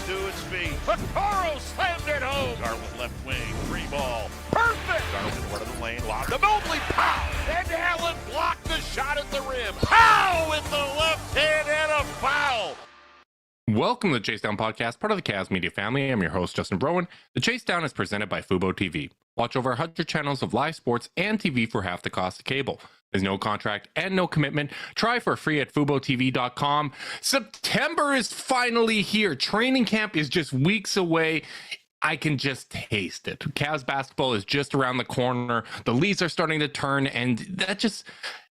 to his feet. Okoro slammed it home. Garland left wing, free ball. Perfect. Garland in front of the lane, lobbed to Mobley. Pow! And Allen blocked the shot at the rim. Pow! With the left hand and a foul. Welcome to the Chase Down Podcast, part of the Cavs Media family. I'm your host, Justin Browen. The Chase Down is presented by Fubo TV. Watch over 100 channels of live sports and TV for half the cost of cable. There's no contract and no commitment. Try for free at FuboTV.com. September is finally here. Training camp is just weeks away. I can just taste it. Cavs basketball is just around the corner. The leaves are starting to turn, and that just...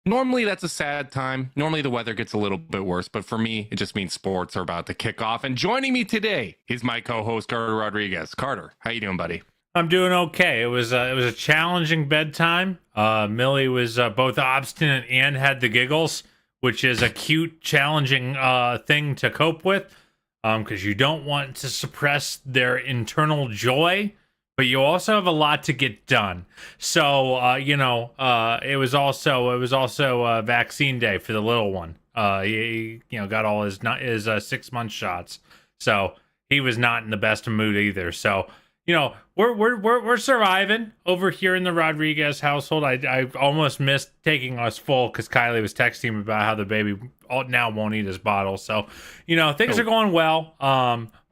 Normally, that's a sad time. Normally, the weather gets a little bit worse, but for me, it just means sports are about to kick off. And joining me today is my co-host, Carter Rodriguez. Carter, how you doing, buddy? I'm doing okay. It was a challenging bedtime. Millie was both obstinate and had the giggles, which is a cute, challenging thing to cope with, because you don't want to suppress their internal joy. But you also have a lot to get done. So, it was also vaccine day for the little one. He got all his 6-month shots. So he was not in the best of mood either. So, we're surviving over here in the Rodriguez household. I almost missed taking us full because Kylie was texting me about how the baby now won't eat his bottle. So, things are going well.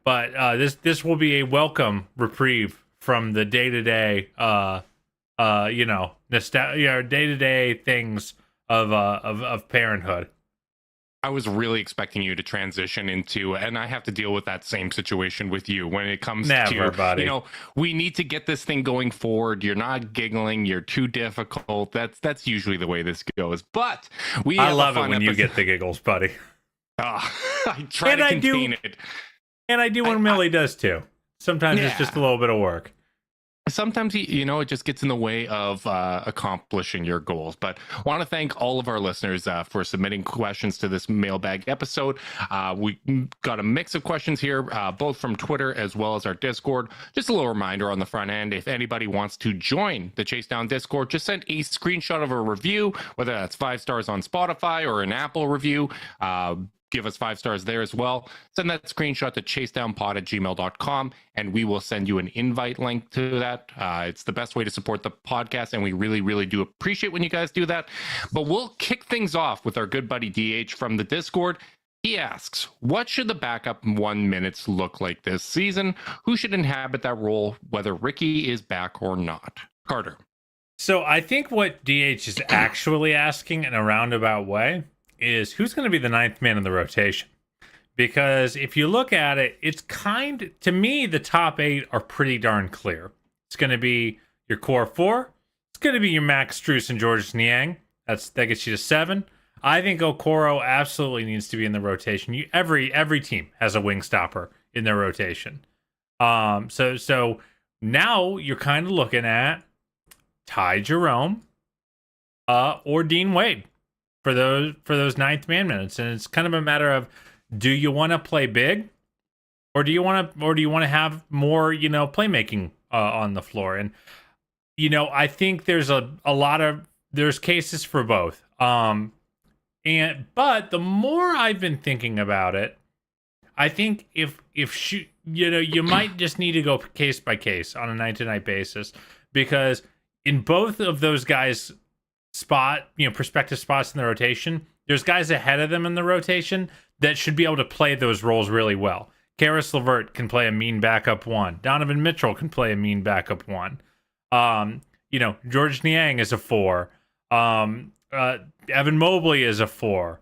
But this will be a welcome reprieve from the day-to-day, day-to-day things of parenthood. I was really expecting you to transition into, and I have to deal with that same situation with you when it comes to, buddy. We need to get this thing going forward. You're not giggling. You're too difficult. That's usually the way this goes. But I love it when you get the giggles, buddy. I try to contain it. And I do when Millie does too. Sometimes it's just a little bit of work. Sometimes, it just gets in the way of accomplishing your goals. But I want to thank all of our listeners for submitting questions to this mailbag episode. We got a mix of questions here, both from Twitter as well as our Discord. Just a little reminder on the front end, if anybody wants to join the Chase Down Discord, just send a screenshot of a review, whether that's 5 stars on Spotify or an Apple review. Give us 5 stars there as well. Send that screenshot to chasedownpod@gmail.com, and we will send you an invite link to that. It's the best way to support the podcast, and we really, really do appreciate when you guys do that. But we'll kick things off with our good buddy DH from the Discord. He asks, what should the backup 1 minutes look like this season? Who should inhabit that role, whether Ricky is back or not? Carter. So I think what DH is actually asking in a roundabout way is who's going to be the 9th man in the rotation. Because if you look at it, it's to me, the top 8 are pretty darn clear. It's going to be your core 4. It's going to be your Max Strus and Georges Niang. That gets you to 7. I think Okoro absolutely needs to be in the rotation. Every team has a wing stopper in their rotation. So now you're kind of looking at Ty Jerome or Dean Wade for those 9th man minutes, and it's kind of a matter of, do you want to play big, or do you want to have more playmaking on the floor? And I think there's there's cases for both. But the more I've been thinking about it, I think if you might just need to go case by case on a night-to-night basis, because in both of those guys' prospective spots in the rotation, there's guys ahead of them in the rotation that should be able to play those roles really well. Karis LeVert can play a mean backup 1. Donovan Mitchell can play a mean backup 1. Georges Niang is a 4. Evan Mobley is a 4.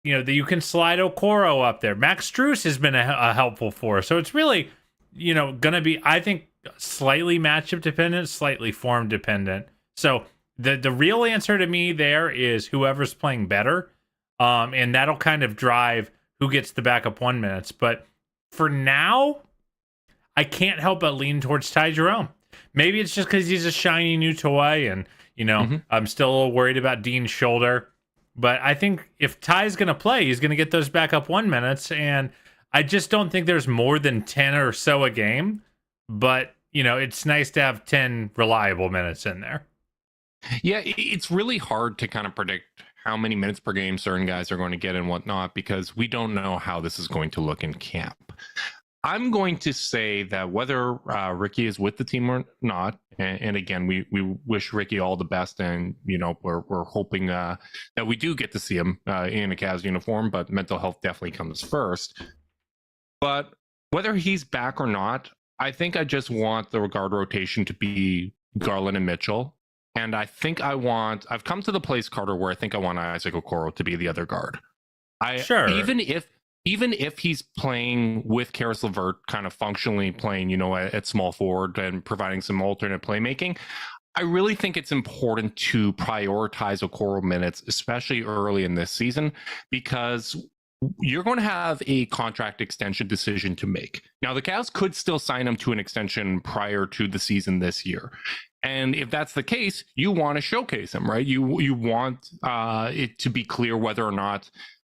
You can slide Okoro up there. Max Strus has been a helpful 4. So it's really, going to be, I think, slightly matchup dependent, slightly form dependent. So the real answer to me there is whoever's playing better, and that'll kind of drive who gets the backup 1 minutes. But for now, I can't help but lean towards Ty Jerome. Maybe it's just because he's a shiny new toy, and I'm still a little worried about Dean's shoulder. But I think if Ty's going to play, he's going to get those backup 1 minutes, and I just don't think there's more than 10 or so a game. But it's nice to have 10 reliable minutes in there. Yeah, it's really hard to kind of predict how many minutes per game certain guys are going to get and whatnot, because we don't know how this is going to look in camp. I'm going to say that whether Ricky is with the team or not, and again, we wish Ricky all the best, and we're hoping that we do get to see him in a Cavs uniform, but mental health definitely comes first. But whether he's back or not, I think I just want the guard rotation to be Garland and Mitchell, and I think I've come to the place, Carter, where I think I want Isaac Okoro to be the other guard. Sure. Even if he's playing with Karis LeVert, kind of functionally playing, at small forward and providing some alternate playmaking, I really think it's important to prioritize Okoro minutes, especially early in this season, because you're going to have a contract extension decision to make. Now, the Cavs could still sign him to an extension prior to the season this year. And if that's the case, you want to showcase him, right? You want it to be clear whether or not,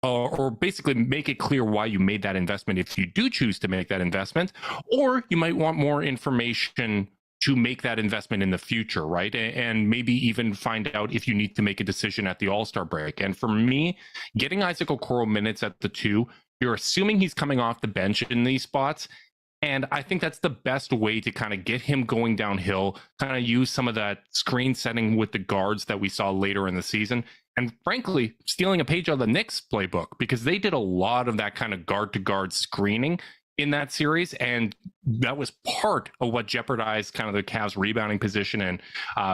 or basically make it clear why you made that investment if you do choose to make that investment, or you might want more information to make that investment in the future, right? And maybe even find out if you need to make a decision at the All-Star break. And for me, getting Isaac Okoro minutes at the 2, you're assuming he's coming off the bench in these spots. And I think that's the best way to kind of get him going downhill, kind of use some of that screen setting with the guards that we saw later in the season. And frankly, stealing a page out of the Knicks playbook, because they did a lot of that kind of guard-to-guard screening in that series, and that was part of what jeopardized kind of the Cavs' rebounding position and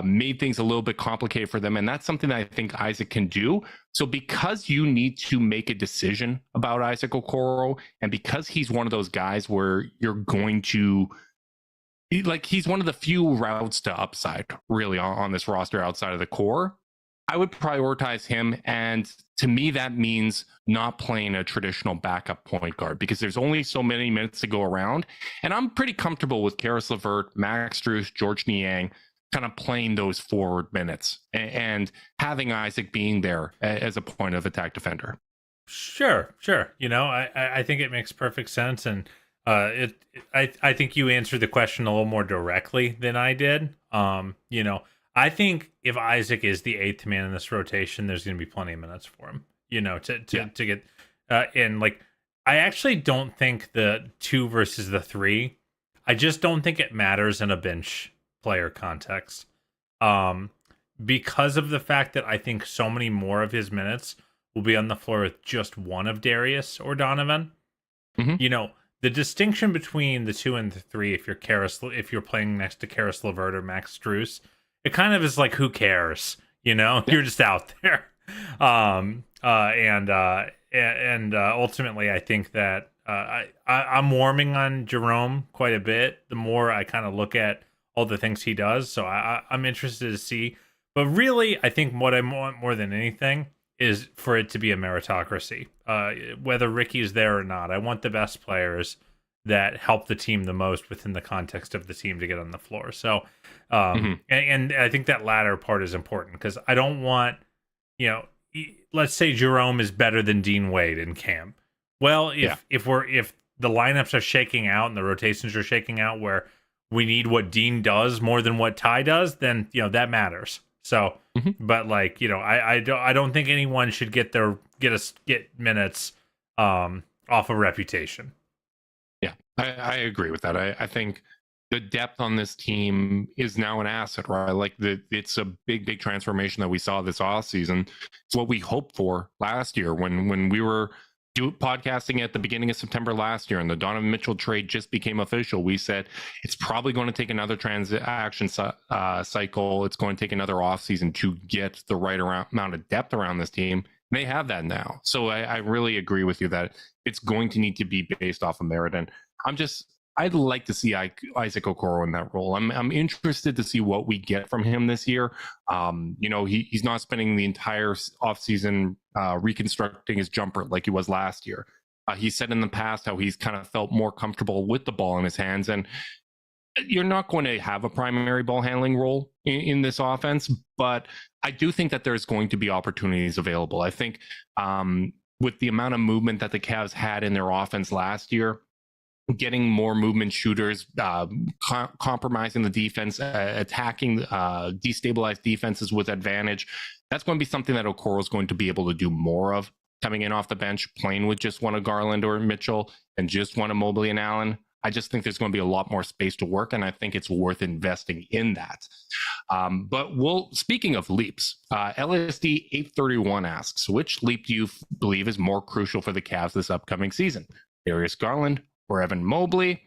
made things a little bit complicated for them. And that's something that I think Isaac can do. So because you need to make a decision about Isaac Okoro, and because he's one of those guys where you're going to, he's one of the few routes to upside really on this roster outside of the core, I would prioritize him. And to me, that means not playing a traditional backup point guard, because there's only so many minutes to go around. And I'm pretty comfortable with Karis LeVert, Max Strus, George Niang kind of playing those forward minutes and having Isaac being there as a point of attack defender. Sure. I think it makes perfect sense. And I think you answered the question a little more directly than I did. I think if Isaac is the 8th man in this rotation, there's going to be plenty of minutes for him, to get in. Like, I actually don't think the 2 versus the 3, I just don't think it matters in a bench player context. Because of the fact that I think so many more of his minutes will be on the floor with just one of Darius or Donovan. Mm-hmm. The distinction between the 2 and the 3, if you're playing next to Karis LeVert or Max Strus, it kind of is like, who cares? You're just out there. And ultimately, I think that I'm warming on Jerome quite a bit the more I kind of look at all the things he does. So I'm interested to see. But really, I think what I want more than anything is for it to be a meritocracy, whether Ricky's there or not. I want the best players that help the team the most within the context of the team to get on the floor. So, and I think that latter part is important, because I don't want, let's say Jerome is better than Dean Wade in camp. Well, if the lineups are shaking out and the rotations are shaking out where we need what Dean does more than what Ty does, then that matters. So, but I don't think anyone should get minutes off of reputation. Yeah, I agree with that. I think the depth on this team is now an asset, right? Like, it's a big transformation that we saw this offseason. It's what we hoped for last year when we were podcasting at the beginning of September last year and the Donovan Mitchell trade just became official. We said it's probably going to take another transaction cycle. It's going to take another offseason to get the right amount of depth around this team. They have that now. So I really agree with you that it's going to need to be based off of merit. And I'd like to see Isaac Okoro in that role. I'm interested to see what we get from him this year. He's not spending the entire offseason reconstructing his jumper like he was last year. He said in the past how he's kind of felt more comfortable with the ball in his hands. And you're not going to have a primary ball handling role in this offense, but I do think that there's going to be opportunities available. I think with the amount of movement that the Cavs had in their offense last year, getting more movement shooters, compromising the defense, attacking destabilized defenses with advantage, that's going to be something that Okoro is going to be able to do more of coming in off the bench, playing with just one of Garland or Mitchell and just one of Mobley and Allen. I just think there's going to be a lot more space to work, and I think it's worth investing in that. But speaking of leaps, LSD 831 asks, which leap do you believe is more crucial for the Cavs this upcoming season? Darius Garland or Evan Mobley?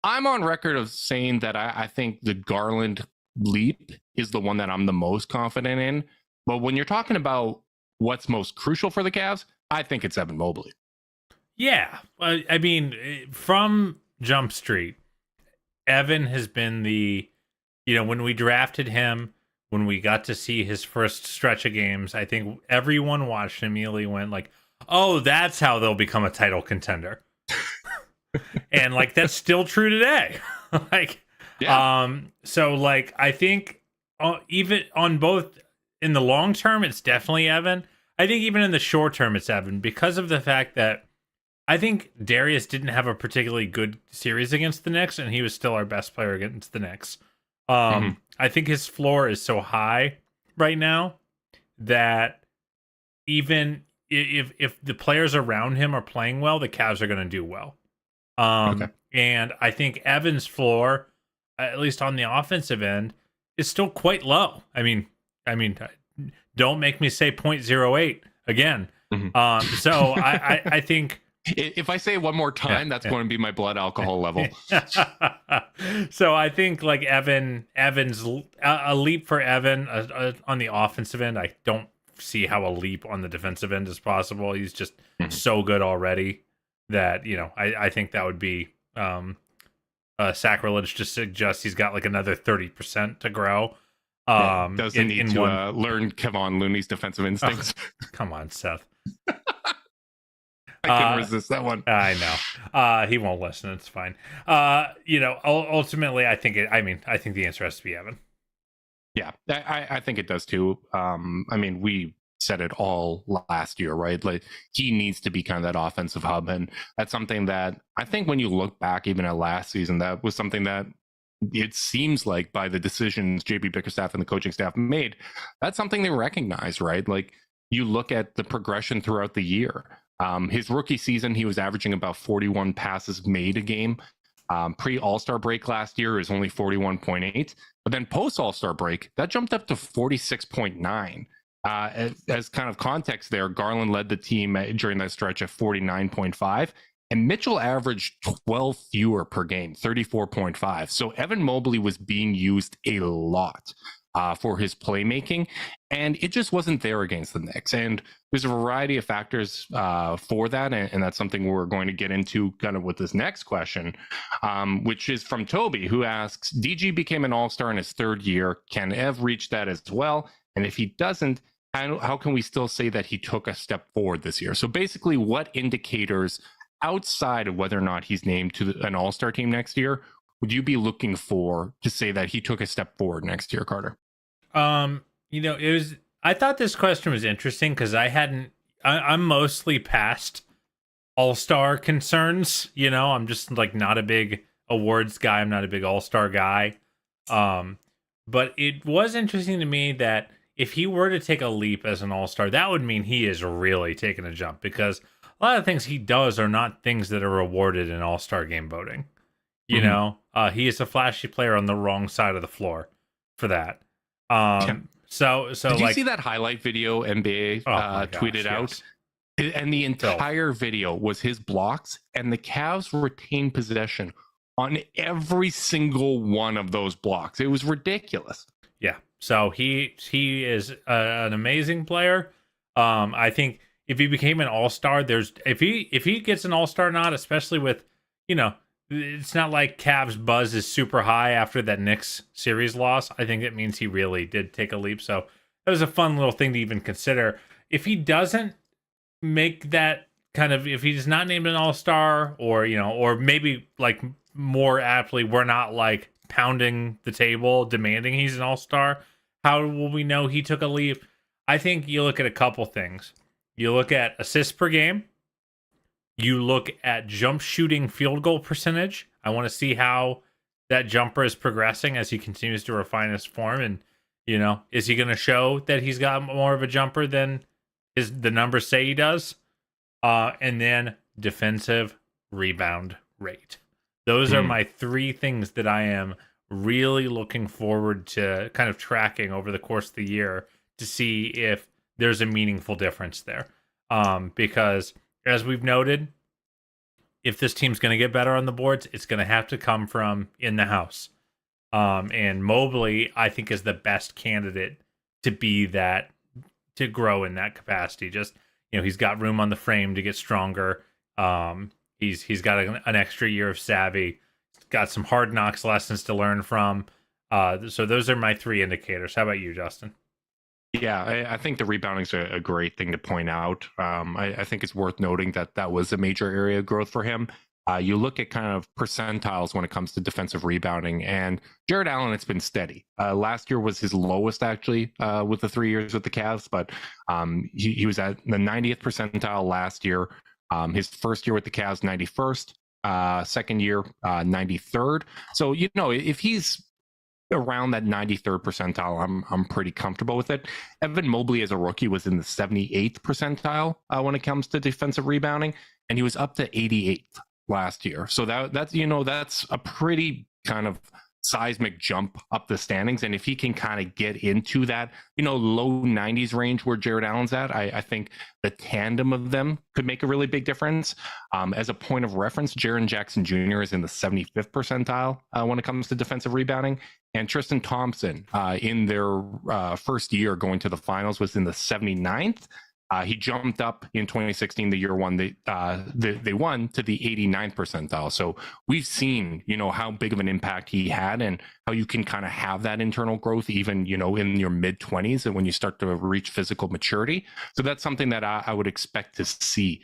I'm on record of saying that I think the Garland leap is the one that I'm the most confident in. But when you're talking about what's most crucial for the Cavs, I think it's Evan Mobley. Yeah. I mean, from Jump Street, Evan has been when we drafted him, when we got to see his first stretch of games, I think everyone watched and immediately went like, oh, that's how they'll become a title contender. And like, that's still true today. So like, I think even on both in the long term, it's definitely Evan. I think even in the short term, it's Evan because of the fact that I think Darius didn't have a particularly good series against the Knicks, and he was still our best player against the Knicks. I think his floor is so high right now that even if the players around him are playing well, the Cavs are going to do well. And I think Evan's floor, at least on the offensive end, is still quite low. I mean, don't make me say 0.08 again. So I think if I say it one more time, that's going to be my blood alcohol level. So I think like Evans a leap for Evan on the offensive end. I don't see how a leap on the defensive end is possible. He's just so good already that I think that would be sacrilege to suggest he's got like another 30% to grow. Does he need to learn Kevon Looney's defensive instincts? Come on, Seth. I couldn't resist that one. I know. He won't listen. It's fine. Ultimately, I think the answer has to be Evan. Yeah, I think it does too. We said it all last year, right? Like he needs to be kind of that offensive hub, and that's something that I think when you look back even at last season, that was something that it seems like by the decisions JB Bickerstaff and the coaching staff made, that's something they recognize, right? Like you look at the progression throughout the year. His rookie season, he was averaging about 41 passes made a game. Pre-All-Star break last year is only 41.8. But then post-All-Star break, that jumped up to 46.9. As kind of context there, Garland led the team during that stretch at 49.5. And Mitchell averaged 12 fewer per game, 34.5. So Evan Mobley was being used a lot for his playmaking, and it just wasn't there against the Knicks. And there's a variety of factors for that, and that's something we're going to get into kind of with this next question, which is from Toby, who asks, DG became an all-star in his third year. Can Ev reach that as well? And if he doesn't, how can we still say that he took a step forward this year? So basically, what indicators outside of whether or not he's named to an all-star team next year would you be looking for to say that he took a step forward next year, Carter? I thought this question was interesting because I'm mostly past all-star concerns. I'm just like not a big awards guy. I'm not a big all-star guy. But it was interesting to me that if he were to take a leap as an all-star, that would mean he is really taking a jump because a lot of things he does are not things that are rewarded in all-star game voting. He is a flashy player on the wrong side of the floor for that. So did you see that highlight video NBA tweeted out? And the entire video was his blocks, and the Cavs retained possession on every single one of those blocks. It was ridiculous. Yeah. So he is an amazing player. I think if he became an all-star, if he gets an all-star nod, especially with, it's not like Cavs buzz is super high after that Knicks series loss. I think it means he really did take a leap. So that was a fun little thing to even consider. If he doesn't make that if he's not named an all-star, or maybe like more aptly, we're not like pounding the table demanding he's an all-star, how will we know he took a leap? I think you look at a couple things. You look at assists per game. You look at jump shooting field goal percentage. I want to see how that jumper is progressing as he continues to refine his form. And, is he going to show that he's got more of a jumper than the numbers say he does. And then defensive rebound rate. Those are my three things that I am really looking forward to kind of tracking over the course of the year to see if there's a meaningful difference there. Because as we've noted, if this team's going to get better on the boards, it's going to have to come from in the house. And Mobley, I think, is the best candidate to be that, to grow in that capacity. Just, he's got room on the frame to get stronger. He's got an extra year of savvy. He's got some hard knocks lessons to learn from. So those are my three indicators. How about you, Justin? Yeah, I think the rebounding is a great thing to point out. I think it's worth noting that was a major area of growth for him. You look at kind of percentiles when it comes to defensive rebounding, and Jared Allen, it's been steady. Last year was his lowest, actually, with the 3 years with the Cavs, but he was at the 90th percentile last year. His first year with the Cavs, 91st. Second year, 93rd. So, if he's around that 93rd percentile, I'm pretty comfortable with it. Evan Mobley as a rookie was in the 78th percentile when it comes to defensive rebounding, and he was up to 88th last year. So that's a pretty kind of seismic jump up the standings. And if he can kind of get into that, low 90s range where Jared Allen's at, I think the tandem of them could make a really big difference. As a point of reference, Jaren Jackson Jr. is in the 75th percentile when it comes to defensive rebounding. And Tristan Thompson, in their first year going to the finals, was in the 79th. He jumped up in 2016, the year one they won, to the 89th percentile. So we've seen, how big of an impact he had and how you can kind of have that internal growth even, in your mid 20s and when you start to reach physical maturity. So that's something that I would expect to see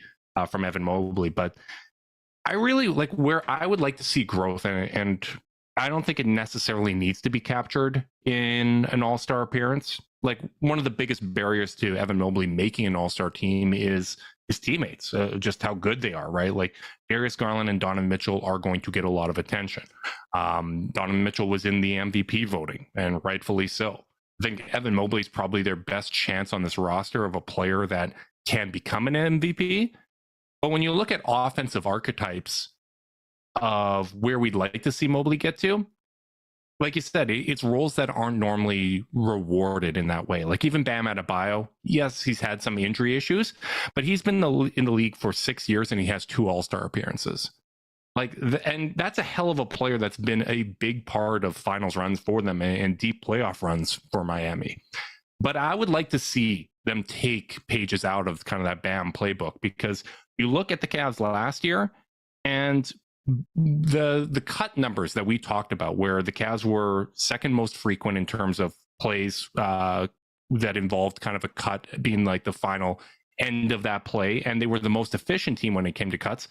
from Evan Mobley. But I really like where I would like to see growth, and I don't think it necessarily needs to be captured in an all-star appearance. Like, one of the biggest barriers to Evan Mobley making an all-star team is his teammates, just how good they are, right? Like, Darius Garland and Donovan Mitchell are going to get a lot of attention. Donovan Mitchell was in the MVP voting, and rightfully so. I think Evan Mobley is probably their best chance on this roster of a player that can become an MVP. But when you look at offensive archetypes of where we'd like to see Mobley get to, like you said, it's roles that aren't normally rewarded in that way. Like even Bam Adebayo, yes, he's had some injury issues, but he's been in the league for 6 years and he has 2 All-Star appearances. And that's a hell of a player that's been a big part of finals runs for them and deep playoff runs for Miami. But I would like to see them take pages out of kind of that Bam playbook, because you look at the Cavs last year and the cut numbers that we talked about, where the Cavs were second most frequent in terms of plays that involved kind of a cut being like the final end of that play, and they were the most efficient team when it came to cuts.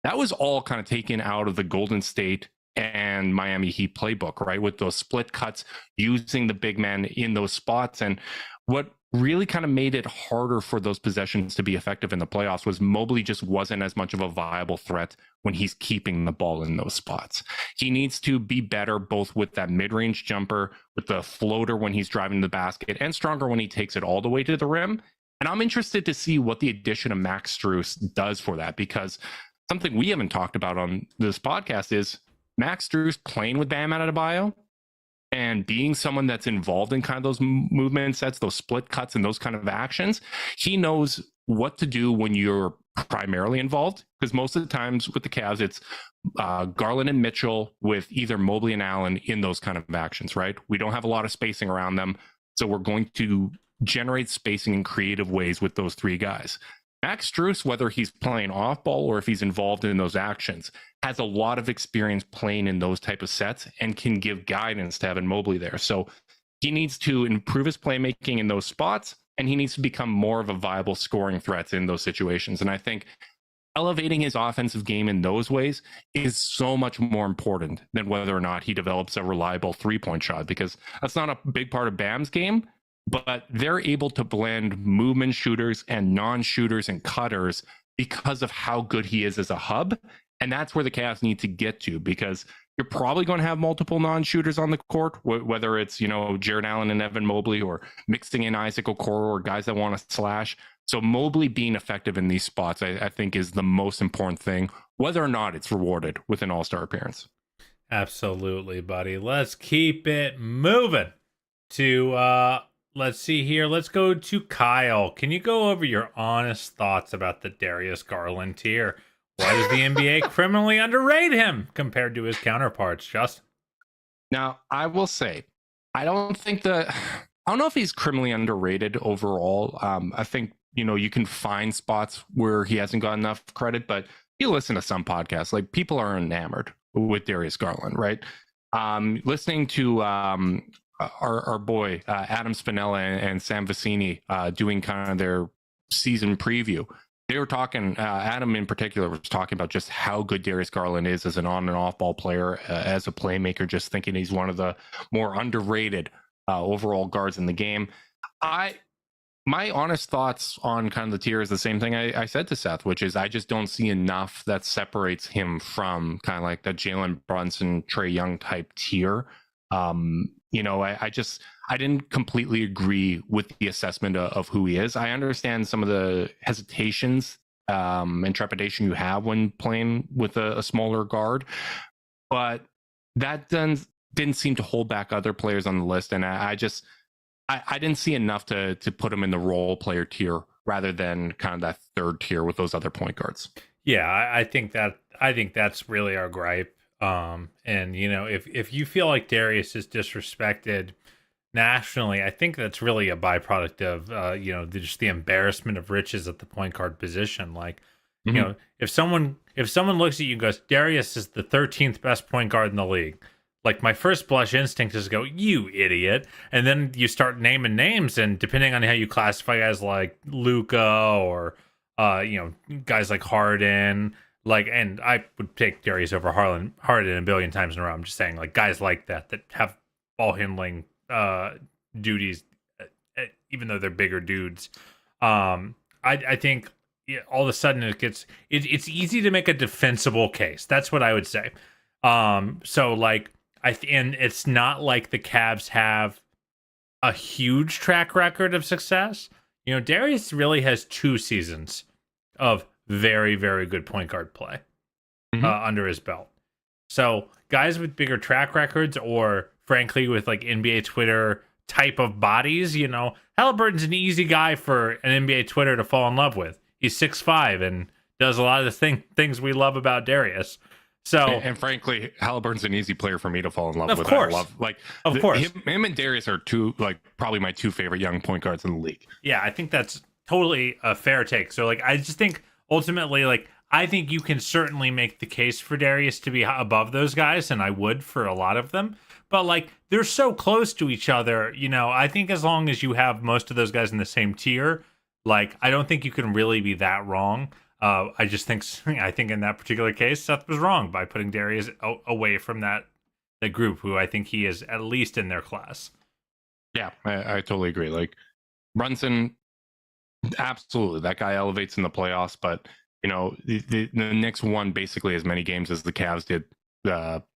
That was all kind of taken out of the Golden State and Miami Heat playbook, right? With those split cuts, using the big man in those spots. And what really kind of made it harder for those possessions to be effective in the playoffs was Mobley just wasn't as much of a viable threat when he's keeping the ball in those spots. He needs to be better both with that mid-range jumper, with the floater when he's driving the basket, and stronger when he takes it all the way to the rim. And I'm interested to see what the addition of Max Strus does for that, because something we haven't talked about on this podcast is Max Strus playing with Bam Adebayo and being someone that's involved in kind of those movement sets, those split cuts and those kind of actions. He knows what to do when you're primarily involved, because most of the times with the Cavs, it's Garland and Mitchell with either Mobley and Allen in those kind of actions, right? We don't have a lot of spacing around them, so we're going to generate spacing in creative ways with those 3 guys. Max Strus, whether he's playing off ball or if he's involved in those actions, has a lot of experience playing in those type of sets and can give guidance to Evan Mobley there. So he needs to improve his playmaking in those spots, and he needs to become more of a viable scoring threat in those situations. And I think elevating his offensive game in those ways is so much more important than whether or not he develops a reliable 3-point shot, because that's not a big part of Bam's game. But they're able to blend movement shooters and non-shooters and cutters because of how good he is as a hub. And that's where the Cavs need to get to, because you're probably going to have multiple non-shooters on the court, whether it's, Jared Allen and Evan Mobley, or mixing in Isaac Okoro or guys that want to slash. So Mobley being effective in these spots, I think, is the most important thing, whether or not it's rewarded with an all-star appearance. Absolutely, buddy. Let's keep it moving to let's see here. Let's go to Kyle. Can you go over your honest thoughts about the Darius Garland tier? Why does the NBA criminally underrate him compared to his counterparts, Justin? Now, I will say, I don't know if he's criminally underrated overall. I think, you can find spots where he hasn't got enough credit, but you listen to some podcasts, like people are enamored with Darius Garland, right? Listening to our boy Adam Spinella and Sam Vecini doing kind of their season preview. They were talking, Adam in particular was talking about just how good Darius Garland is as an on and off ball player, as a playmaker, just thinking he's one of the more underrated overall guards in the game. My honest thoughts on kind of the tier is the same thing I said to Seth, which is I just don't see enough that separates him from kind of like that Jalen Brunson, Trae Young type tier. I didn't completely agree with the assessment of who he is. I understand some of the hesitations and trepidation you have when playing with a smaller guard, but that didn't seem to hold back other players on the list. And I didn't see enough to put him in the role player tier rather than kind of that third tier with those other point guards. Yeah, I think that's really our gripe. And if you feel like Darius is disrespected nationally, I think that's really a byproduct of just the embarrassment of riches at the point guard position. Like, if someone looks at you and goes, Darius is the 13th best point guard in the league, like my first blush instinct is to go, you idiot. And then you start naming names, and depending on how you classify guys like Luka or guys like Harden, and I would take Darius over Harden a billion times in a row. I'm just saying, like, guys like that have ball handling duties, even though they're bigger dudes. I think all of a sudden it's easy to make a defensible case. That's what I would say. So like and it's not like the Cavs have a huge track record of success. Darius really has 2 seasons of very, very good point guard play under his belt. So guys with bigger track records, or frankly with like NBA Twitter type of bodies, Halliburton's an easy guy for an NBA Twitter to fall in love with. He's 6'5" and does a lot of the things we love about Darius. So, and frankly, Halliburton's an easy player for me to fall in love with. Course. Of course, him and Darius are probably my 2 favorite young point guards in the league. Yeah, I think that's totally a fair take. So I just think ultimately, I think you can certainly make the case for Darius to be above those guys, and I would for a lot of them. But they're so close to each other, I think as long as you have most of those guys in the same tier, I don't think you can really be that wrong. I think in that particular case, Seth was wrong by putting Darius away from that group, who I think he is at least in their class. Yeah, I totally agree. Like Brunson, absolutely, that guy elevates in the playoffs, but the Knicks won basically as many games as the Cavs did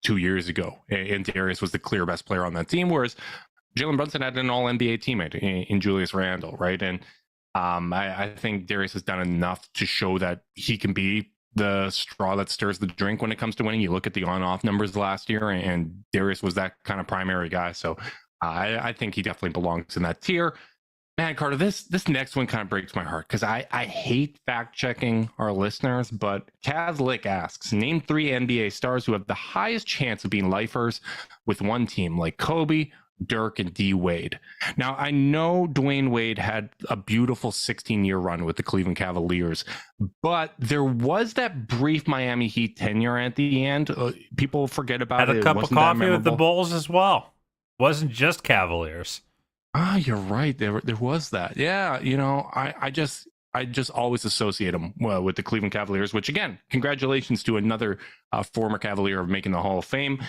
2 years ago, and Darius was the clear best player on that team, whereas Jalen Brunson had an all-NBA teammate in Julius Randle, right? And I think Darius has done enough to show that he can be the straw that stirs the drink when it comes to winning. You look at the on-off numbers last year, and Darius was that kind of primary guy. So I think he definitely belongs in that tier. Man, Carter, this next one kind of breaks my heart because I hate fact-checking our listeners, but Kazlik asks, name 3 NBA stars who have the highest chance of being lifers with one team, like Kobe, Dirk, and D Wade. Now, I know Dwayne Wade had a beautiful 16-year run with the Cleveland Cavaliers, but there was that brief Miami Heat tenure at the end. People forget about it. Had a cup of coffee with the Bulls as well. Wasn't just Cavaliers. You're right. There was that. Yeah, I just always associate him with the Cleveland Cavaliers, which, again, congratulations to another former Cavalier of making the Hall of Fame.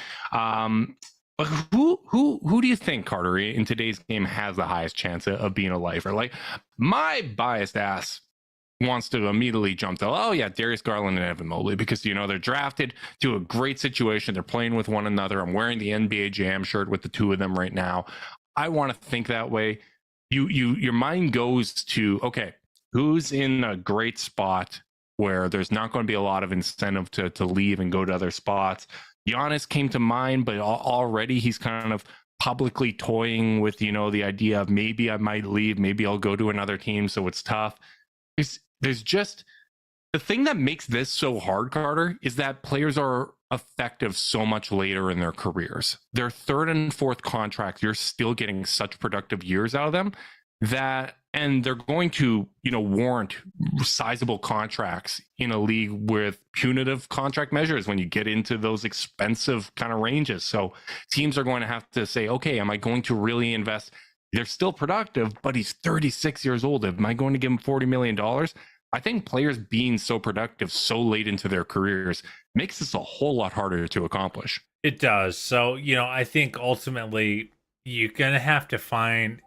But who do you think, Carter, in today's game has the highest chance of being a lifer? Like, my biased ass wants to immediately jump to, oh yeah, Darius Garland and Evan Mobley, because they're drafted to a great situation. They're playing with one another. I'm wearing the NBA Jam shirt with the 2 of them right now. I want to think that way. Your mind goes to, okay, who's in a great spot where there's not going to be a lot of incentive to leave and go to other spots. Giannis came to mind, but already he's kind of publicly toying with, the idea of maybe I might leave, maybe I'll go to another team, so it's tough. There's just the thing that makes this so hard, Carter, is that players are effective so much later in their careers. Their third and fourth contracts, you're still getting such productive years out of them and they're going to, warrant sizable contracts in a league with punitive contract measures when you get into those expensive kind of ranges. So teams are going to have to say, okay, am I going to really invest? They're still productive, but he's 36 years old. Am I going to give him $40 million? I think players being so productive so late into their careers makes this a whole lot harder to accomplish. It does. So, I think ultimately you're going to have to find,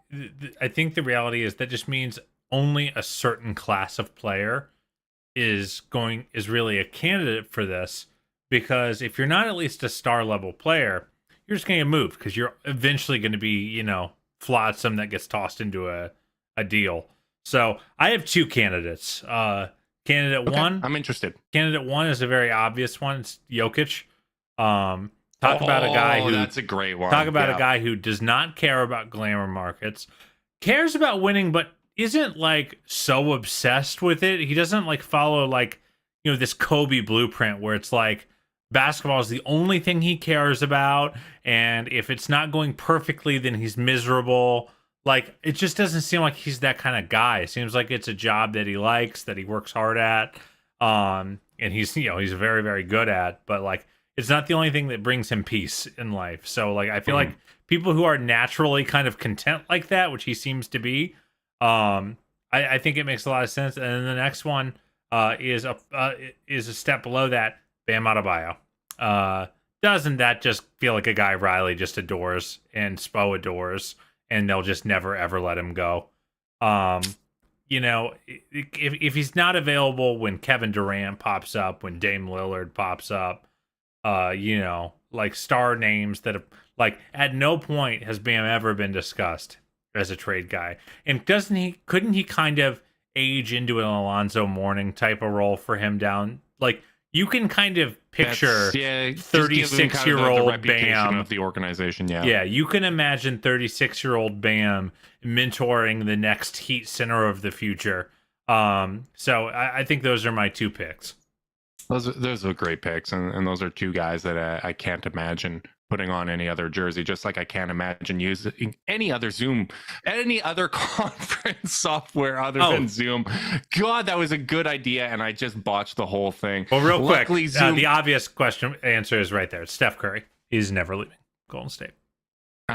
I think the reality is that just means only a certain class of player is really a candidate for this, because if you're not at least a star level player, you're just going to move because you're eventually going to be, flotsam that gets tossed into a deal. So I have two candidates. Candidate one, I'm interested. Candidate one is a very obvious one. It's Jokic. Talk about a guy who that's a great one. Talk about a guy who does not care about glamour markets, cares about winning, but isn't like so obsessed with it. He doesn't like follow like, this Kobe blueprint where it's like basketball is the only thing he cares about, and if it's not going perfectly, then he's miserable. Like, it just doesn't seem like he's that kind of guy. It seems like it's a job that he likes, that he works hard at, and he's very, very good at, but like, it's not the only thing that brings him peace in life. So like, I feel like people who are naturally kind of content like that, which he seems to be, I think it makes a lot of sense. And then the next one is a step below that, Bam Adebayo. Doesn't that just feel like a guy Riley just adores and Spo adores, and they'll just never ever let him go? If he's not available when Kevin Durant pops up, when Dame Lillard pops up, like star names that have, like, at no point has Bam ever been discussed as a trade guy. And couldn't he kind of age into an Alonzo Mourning type of role for him down? Like, you can kind of picture 36-year-old Bam of the organization. Yeah, you can imagine 36-year-old Bam mentoring the next Heat center of the future. So I think those are my two picks. Those are great picks, and those are two guys that I can't imagine putting on any other jersey, just like I can't imagine using any other conference software other than Zoom. God, that was a good idea, and I just botched the whole thing. Well, real quick, the obvious answer is right there. It's Steph Curry. He's never leaving Golden State.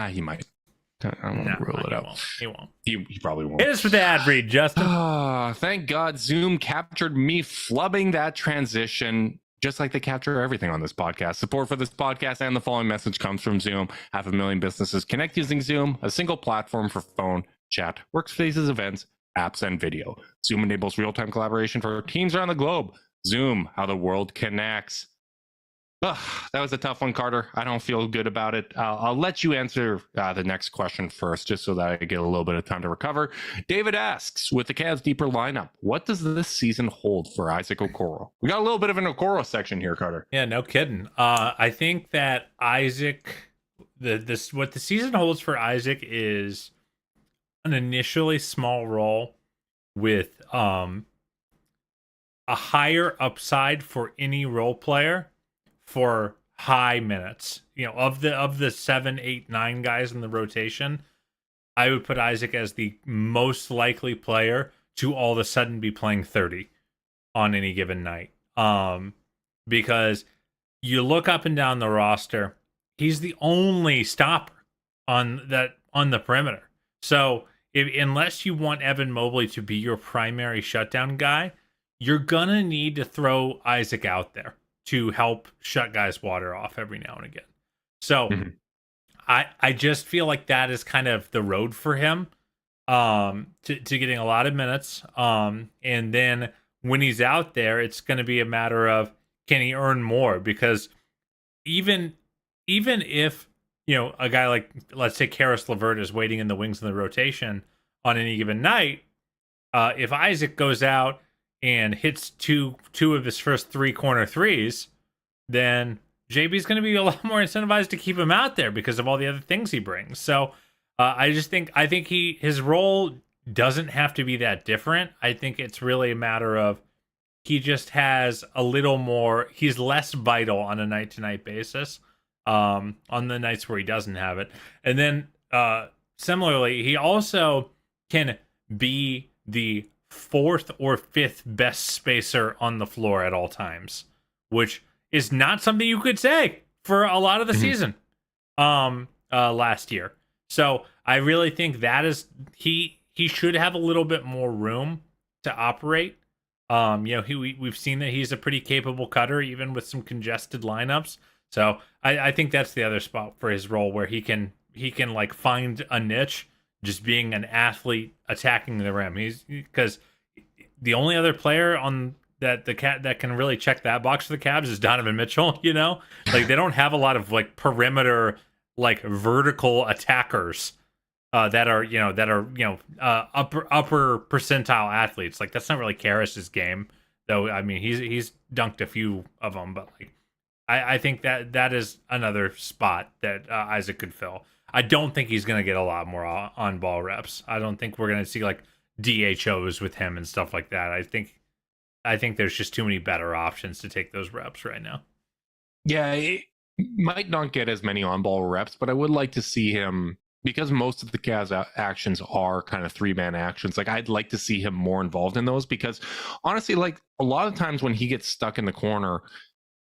He might. I won't rule it out. He won't. He probably won't. Hit us with the ad read, Justin. Thank God Zoom captured me flubbing that transition, just like they capture everything on this podcast. Support for this podcast and the following message comes from Zoom. 500,000 businesses connect using Zoom, a single platform for phone, chat, workspaces, events, apps, and video. Zoom enables real-time collaboration for teams around the globe. Zoom, how the world connects. That was a tough one, Carter. I don't feel good about it. I'll let you answer the next question first, just so that I get a little bit of time to recover. David asks, with the Cavs' deeper lineup, what does this season hold for Isaac Okoro? We got a little bit of an Okoro section here, Carter. Yeah, no kidding. I think that Isaac, what the season holds for Isaac is an initially small role with a higher upside for any role player for high minutes. Of the 7, 8, 9 guys in the rotation, I would put Isaac as the most likely player to all of a sudden be playing 30 on any given night. Because you look up and down the roster, he's the only stopper on the perimeter. So unless you want Evan Mobley to be your primary shutdown guy, you're gonna need to throw Isaac out there to help shut guys' water off every now and again. So I just feel like that is kind of the road for him to getting a lot of minutes. And then when he's out there, it's going to be a matter of, can he earn more? Because even if, a guy like, let's say Karis LeVert is waiting in the wings of the rotation on any given night, if Isaac goes out and hits two of his first 3 corner threes, then JB's going to be a lot more incentivized to keep him out there because of all the other things he brings. So I think his role doesn't have to be that different. I think it's really a matter of he just has a little more. He's less vital on a night-to-night basis on the nights where he doesn't have it. And then similarly, he also can be the 4th or 5th best spacer on the floor at all times, which is not something you could say for a lot of the season last year. So I really think that is he should have a little bit more room to operate. We've seen that he's a pretty capable cutter, even with some congested lineups. So I think that's the other spot for his role where he can like find a niche, just being an athlete attacking the rim. Because the only other player on that can really check that box for the Cavs is Donovan Mitchell. Like they don't have a lot of like perimeter, like vertical attackers that are upper percentile athletes. Like that's not really Karas's game, though. I mean, he's dunked a few of them, but like I think that is another spot that Isaac could fill. I don't think he's going to get a lot more on ball reps. I don't think we're going to see like DHOs with him and stuff like that. I think there's just too many better options to take those reps right now. Yeah, he might not get as many on-ball reps, but I would like to see him, because most of the Cavs actions are kind of 3-man actions. Like I'd like to see him more involved in those, because honestly, like a lot of times when he gets stuck in the corner,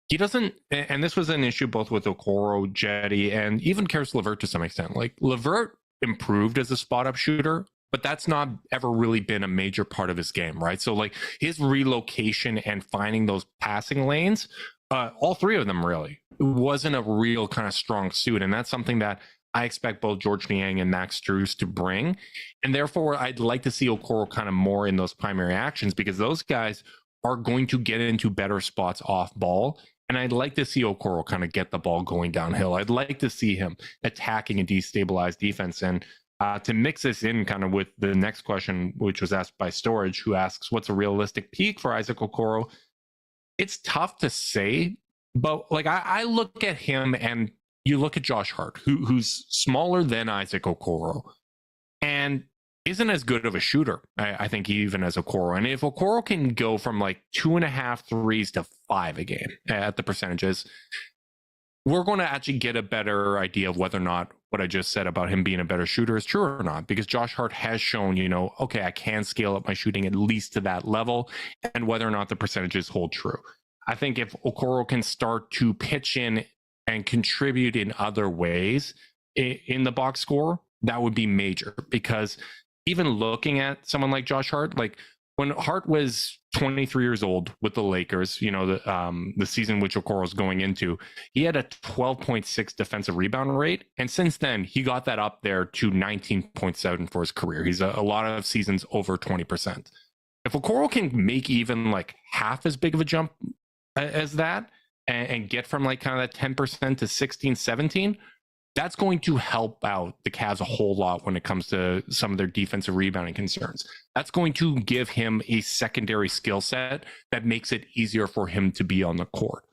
he doesn't, and this was an issue both with Okoro, Jetty, and even Karis LeVert to some extent. Like LeVert improved as a spot-up shooter, but that's not ever really been a major part of his game, right? So like his relocation and finding those passing lanes, all 3 of them really, wasn't a real kind of strong suit. And that's something that I expect both George Niang and Max Strus to bring. And therefore, I'd like to see Okoro kind of more in those primary actions, because those guys are going to get into better spots off ball. And I'd like to see Okoro kind of get the ball going downhill. I'd like to see him attacking a destabilized defense. And to mix this in kind of with the next question, which was asked by Storage, who asks, what's a realistic peak for Isaac Okoro? It's tough to say, but like I look at him, and you look at Josh Hart, who's smaller than Isaac Okoro and isn't as good of a shooter, I think, even as Okoro. And if Okoro can go from like 2.5 threes to 5 a game at the percentages, we're going to actually get a better idea of whether or not what I just said about him being a better shooter is true or not, because Josh Hart has shown, okay, I can scale up my shooting at least to that level, and whether or not the percentages hold true. I think if Okoro can start to pitch in and contribute in other ways in the box score, that would be major. Because even looking at someone like Josh Hart, like when Hart was 23 years old with the Lakers, the season which Okoro's going into, he had a 12.6 defensive rebound rate. And since then, he got that up there to 19.7 for his career. He's a lot of seasons over 20%. If Okoro can make even like half as big of a jump as that, and get from like kind of that 10% to 16, 17, that's going to help out the Cavs a whole lot when it comes to some of their defensive rebounding concerns. That's going to give him a secondary skill set that makes it easier for him to be on the court.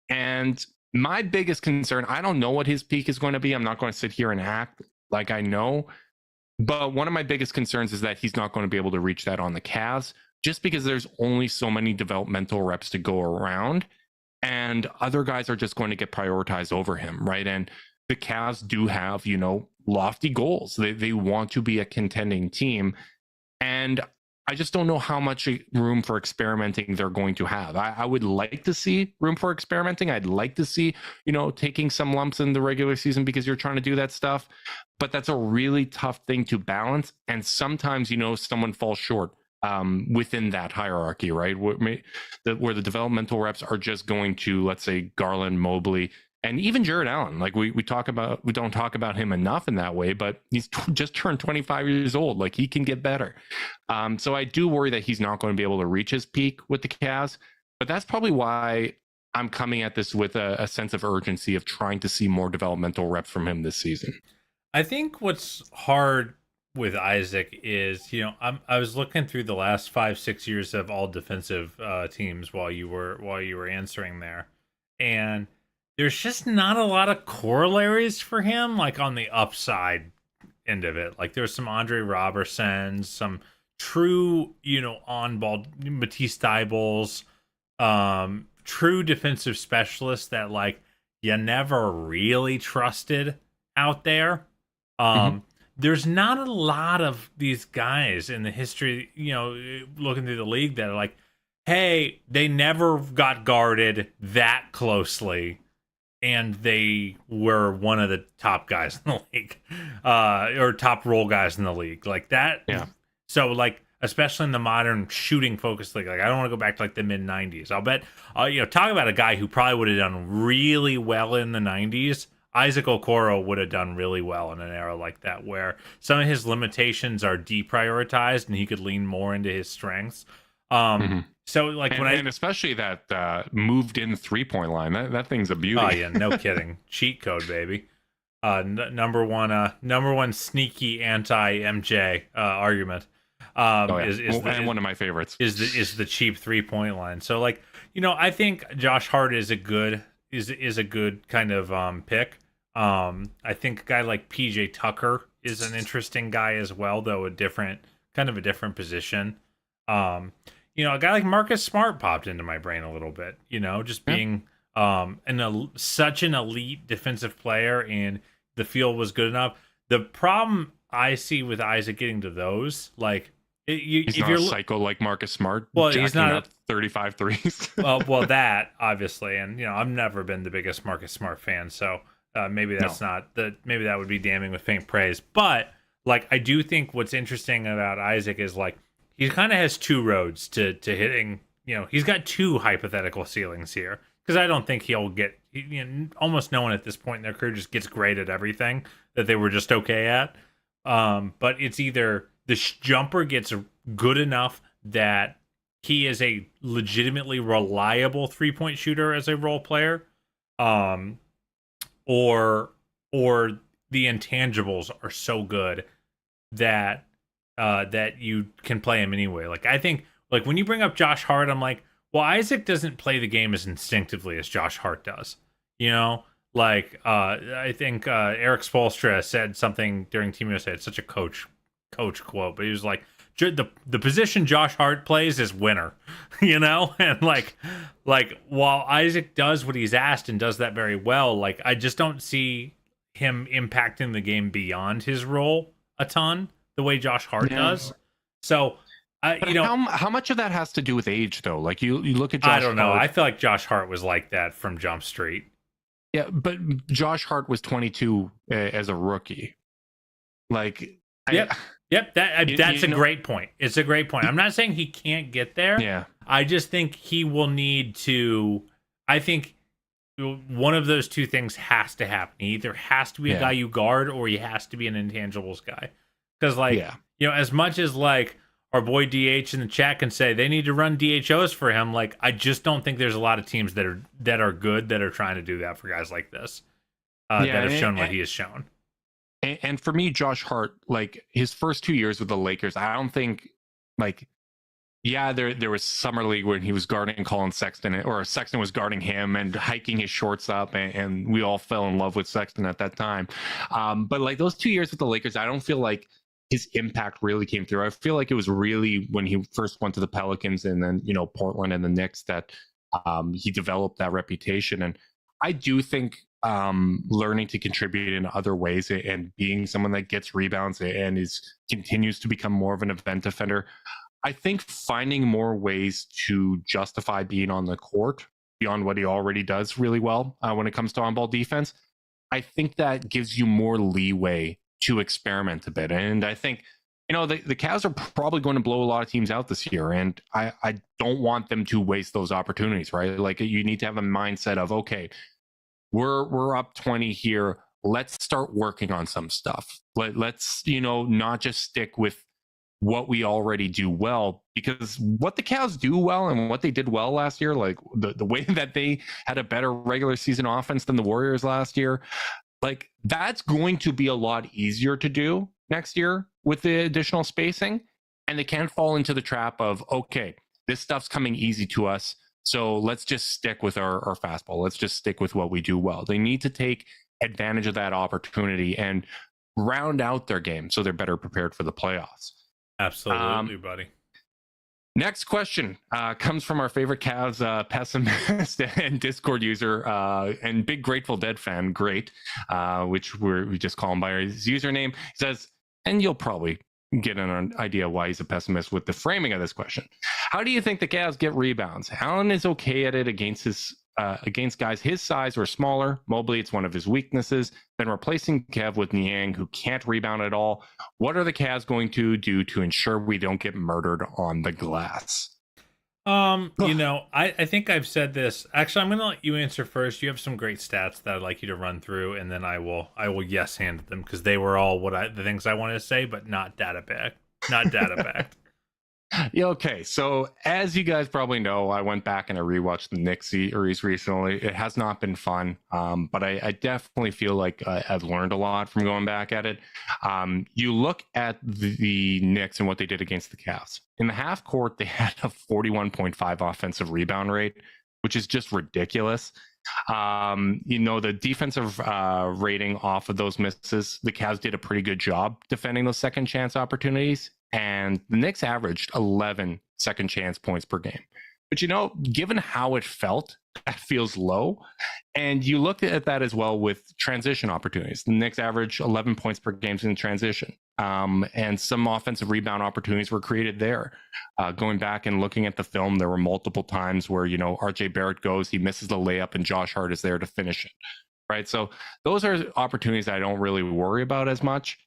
And my biggest concern, I don't know what his peak is going to be. I'm not going to sit here and act like I know. But one of my biggest concerns is that he's not going to be able to reach that on the Cavs, just because there's only so many developmental reps to go around. And other guys are just going to get prioritized over him, right? And the Cavs do have, lofty goals. They want to be a contending team. And I just don't know how much room for experimenting they're going to have. I would like to see room for experimenting. I'd like to see, taking some lumps in the regular season because you're trying to do that stuff. But that's a really tough thing to balance. And sometimes, someone falls short within that hierarchy, right? Where the developmental reps are just going to, let's say, Garland, Mobley, and even Jared Allen. Like we don't talk about him enough in that way, but he's just turned 25 years old. Like he can get better. So I do worry that he's not going to be able to reach his peak with the Cavs, but that's probably why I'm coming at this with a sense of urgency of trying to see more developmental reps from him this season. I think what's hard with Isaac is, I was looking through the last 5-6 years of all defensive teams while you were answering there, and there's just not a lot of corollaries for him, like on the upside end of it. Like there's some Andre Robertsons, some true, on ball Matisse Thybulles, true defensive specialists that like you never really trusted out there. There's not a lot of these guys in the history, looking through the league that are like, hey, they never got guarded that closely, and they were one of the top guys in the league, or top role guys in the league, like that. Yeah. So, like, especially in the modern shooting focused league, like I don't want to go back to like the mid '90s. I'll bet, talk about a guy who probably would have done really well in the '90s. Isaac Okoro would have done really well in an era like that, where some of his limitations are deprioritized and he could lean more into his strengths. So, like, and especially that moved in 3-point line, that thing's a beauty. Oh yeah, no kidding, cheat code, baby. Number one sneaky anti MJ argument. Is one of my favorites is the cheap 3-point line. So, like, I think Josh Hart is a good kind of pick. I think a guy like PJ Tucker is an interesting guy as well, though a different position. A guy like Marcus Smart popped into my brain a little bit, just being such an elite defensive player, and the field was good enough. The problem I see with Isaac getting to those, like, he's not a psycho like Marcus Smart. Well, he's not up 35 threes. well, that obviously, and I've never been the biggest Marcus Smart fan, so maybe that's maybe that would be damning with faint praise. But like, I do think what's interesting about Isaac is like he kind of has two roads to hitting. He's got two hypothetical ceilings here, because I don't think he'll get. Almost no one at this point in their career just gets great at everything that they were just okay at. But it's either the jumper gets good enough that he is a legitimately reliable 3-point shooter as a role player, or the intangibles are so good that that you can play him anyway. Like, I think, like, when you bring up Josh Hart, I'm like, well, Isaac doesn't play the game as instinctively as Josh Hart does. Like, I think Eric Spoelstra said something during Team USA. It's such a coach quote, but he was like, the position Josh Hart plays is winner, and like while Isaac does what he's asked and does that very well, like, I just don't see him impacting the game beyond his role a ton the way Josh Hart does. So, how much of that has to do with age, though? Like, you look at Josh I don't know. Hart. I feel like Josh Hart was like that from Jump Street. Yeah, but Josh Hart was 22 as a rookie. Like, Yep. That's a great point. It's a great point. I'm not saying he can't get there. Yeah. I just think he will need to. I think one of those two things has to happen. He either has to be a guy you guard, or he has to be an intangibles guy. Because, like, as much as, like, our boy DH in the chat can say they need to run DHOs for him, like, I just don't think there's a lot of teams that are good that are trying to do that for guys like this, that have shown what he has shown. And for me, Josh Hart, like, his first 2 years with the Lakers, I don't think, like, there was summer league when he was guarding Colin Sexton, or Sexton was guarding him and hiking his shorts up, and we all fell in love with Sexton at that time. But like, those 2 years with the Lakers, I don't feel like his impact really came through. I feel like it was really when he first went to the Pelicans and then, Portland and the Knicks that he developed that reputation. And I do think learning to contribute in other ways and being someone that gets rebounds and continues to become more of an event defender, I think finding more ways to justify being on the court beyond what he already does really well when it comes to on-ball defense, I think that gives you more leeway to experiment a bit. And I think, the Cavs are probably going to blow a lot of teams out this year, and I don't want them to waste those opportunities, right? Like, you need to have a mindset of, okay, we're up 20 here. Let's start working on some stuff. Let's, not just stick with what we already do well, because what the Cavs do well and what they did well last year, like the way that they had a better regular season offense than the Warriors last year, like, that's going to be a lot easier to do next year with the additional spacing, and they can't fall into the trap of, okay, this stuff's coming easy to us, so let's just stick with our fastball. Let's just stick with what we do well. They need to take advantage of that opportunity and round out their game so they're better prepared for the playoffs. Absolutely, buddy. Next question comes from our favorite Cavs pessimist and Discord user and big Grateful Dead fan, Great, which we just call him by his username. He says, and you'll probably get an idea why he's a pessimist with the framing of this question. How do you think the Cavs get rebounds? Allen is okay at it against guys his size or smaller. Mobley, it's one of his weaknesses. Then replacing Kev with Niang, who can't rebound at all. What are the Cavs going to do to ensure we don't get murdered on the glass? I think I've said this. Actually, I'm going to let you answer first. You have some great stats that I'd like you to run through, and then I will yes hand them, because they were all the things I wanted to say, but not data backed. Yeah, okay, so as you guys probably know, I went back and I rewatched the Knicks series recently. It has not been fun, but I definitely feel like I've learned a lot from going back at it. You look at the Knicks and what they did against the Cavs. In the half court, they had a 41.5 offensive rebound rate, which is just ridiculous. The defensive rating off of those misses, the Cavs did a pretty good job defending those second chance opportunities. And the Knicks averaged 11 second chance points per game. But, given how it felt, that feels low. And you look at that as well with transition opportunities. The Knicks averaged 11 points per game in transition. And some offensive rebound opportunities were created there. Going back and looking at the film, there were multiple times where, RJ Barrett goes, he misses the layup, and Josh Hart is there to finish it. Right. So those are opportunities I don't really worry about as much.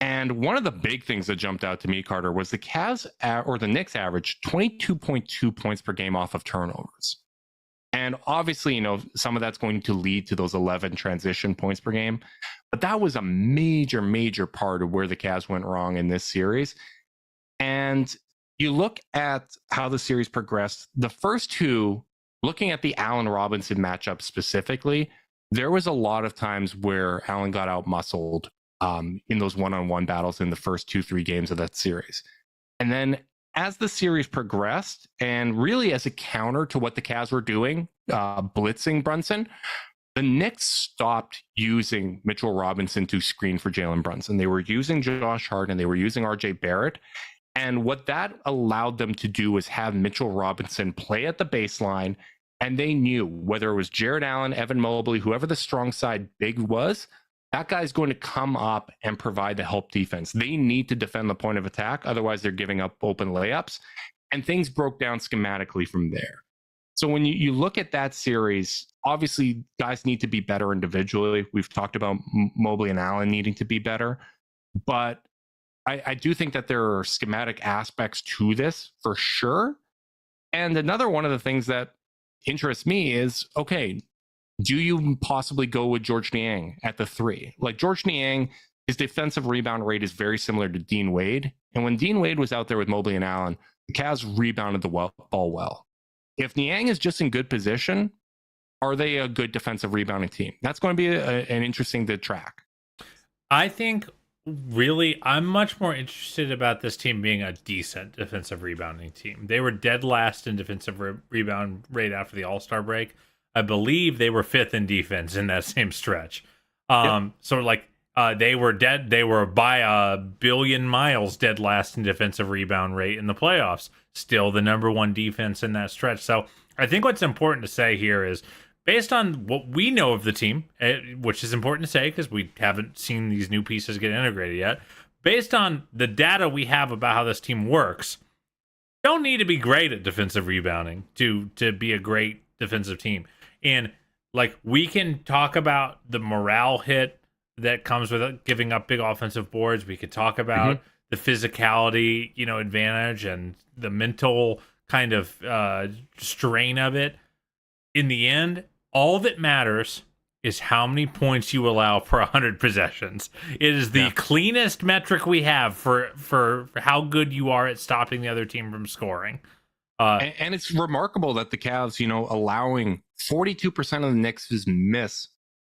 And one of the big things that jumped out to me, Carter, was the Cavs or the Knicks averaged 22.2 points per game off of turnovers. And obviously, some of that's going to lead to those 11 transition points per game. But that was a major, major part of where the Cavs went wrong in this series. And you look at how the series progressed. The first two, looking at the Allen Robinson matchup specifically, there was a lot of times where Allen got out-muscled in those one-on-one battles in the first 2-3 games of that series. And then as the series progressed, and really as a counter to what the Cavs were doing, blitzing Brunson, the Knicks stopped using Mitchell Robinson to screen for Jalen Brunson. They were using Josh Hart and they were using RJ Barrett. And what that allowed them to do was have Mitchell Robinson play at the baseline, and they knew whether it was Jared Allen, Evan Mobley, whoever the strong side big was, that guy's going to come up and provide the help defense. They need to defend the point of attack. Otherwise, they're giving up open layups. And things broke down schematically from there. So when you look at that series, obviously, guys need to be better individually. We've talked about Mobley and Allen needing to be better. But I do think that there are schematic aspects to this for sure. And another one of the things that interests me is, okay, do you possibly go with George Niang at the 3? Like George Niang, his defensive rebound rate is very similar to Dean Wade. And when Dean Wade was out there with Mobley and Allen, the Cavs rebounded the ball well. If Niang is just in good position, are they a good defensive rebounding team? That's going to be an interesting to track. I think really I'm much more interested about this team being a decent defensive rebounding team. They were dead last in defensive rebound rate after the All-Star break. I believe they were 5th in defense in that same stretch. Yep. So they were dead. They were by a billion miles dead last in defensive rebound rate in the playoffs. Still the number 1 defense in that stretch. So I think what's important to say here is, based on what we know of the team, which is important to say because we haven't seen these new pieces get integrated yet, based on the data we have about how this team works, don't need to be great at defensive rebounding to be a great defensive team. And we can talk about the morale hit that comes with giving up big offensive boards. We could talk about the physicality, advantage and the mental kind of strain of it. In the end, all that matters is how many points you allow per 100 possessions. It is the cleanest metric we have for how good you are at stopping the other team from scoring. And it's remarkable that the Cavs, allowing 42% of the Knicks'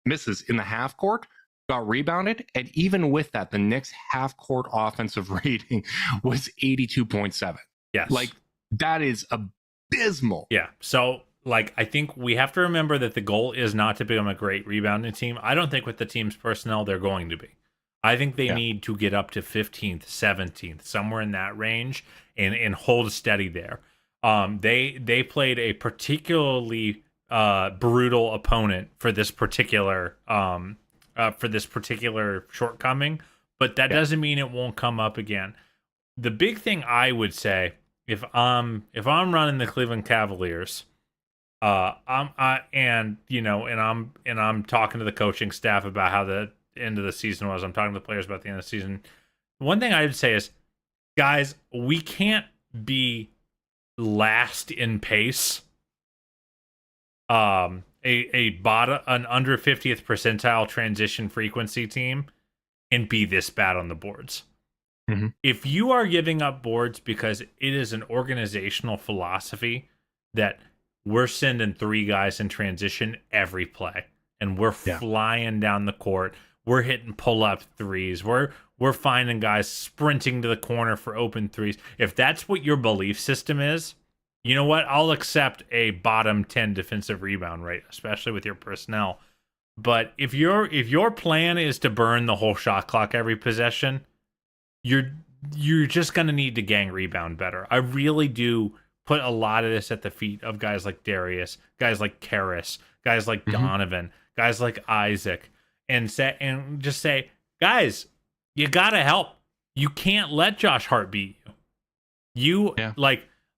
misses in the half court got rebounded, and even with that, the Knicks half-court offensive rating was 82.7. Yes. Like, that is abysmal. Yeah. So, like, I think we have to remember that the goal is not to become a great rebounding team. I don't think with the team's personnel they're going to be. I think they need to get up to 15th, 17th, somewhere in that range, and hold steady there. They played a particularly brutal opponent for this particular shortcoming, but that doesn't mean it won't come up again. The big thing I would say, if I'm running the Cleveland Cavaliers, I'm talking to the coaching staff about how the end of the season was. I'm talking to the players about the end of the season. One thing I would say is, guys, we can't be last in pace. An under 50th percentile transition frequency team and be this bad on the boards. Mm-hmm. If you are giving up boards because it is an organizational philosophy that we're sending 3 guys in transition every play and we're flying down the court, we're hitting pull-up threes, we're finding guys sprinting to the corner for open threes. If that's what your belief system is, you know what? I'll accept a bottom 10 defensive rebound rate, especially with your personnel. But if your plan is to burn the whole shot clock every possession, you're just going to need to gang rebound better. I really do put a lot of this at the feet of guys like Darius, guys like Karras, guys like Donovan, guys like Isaac, and just say, guys, you got to help. You can't let Josh Hart beat you.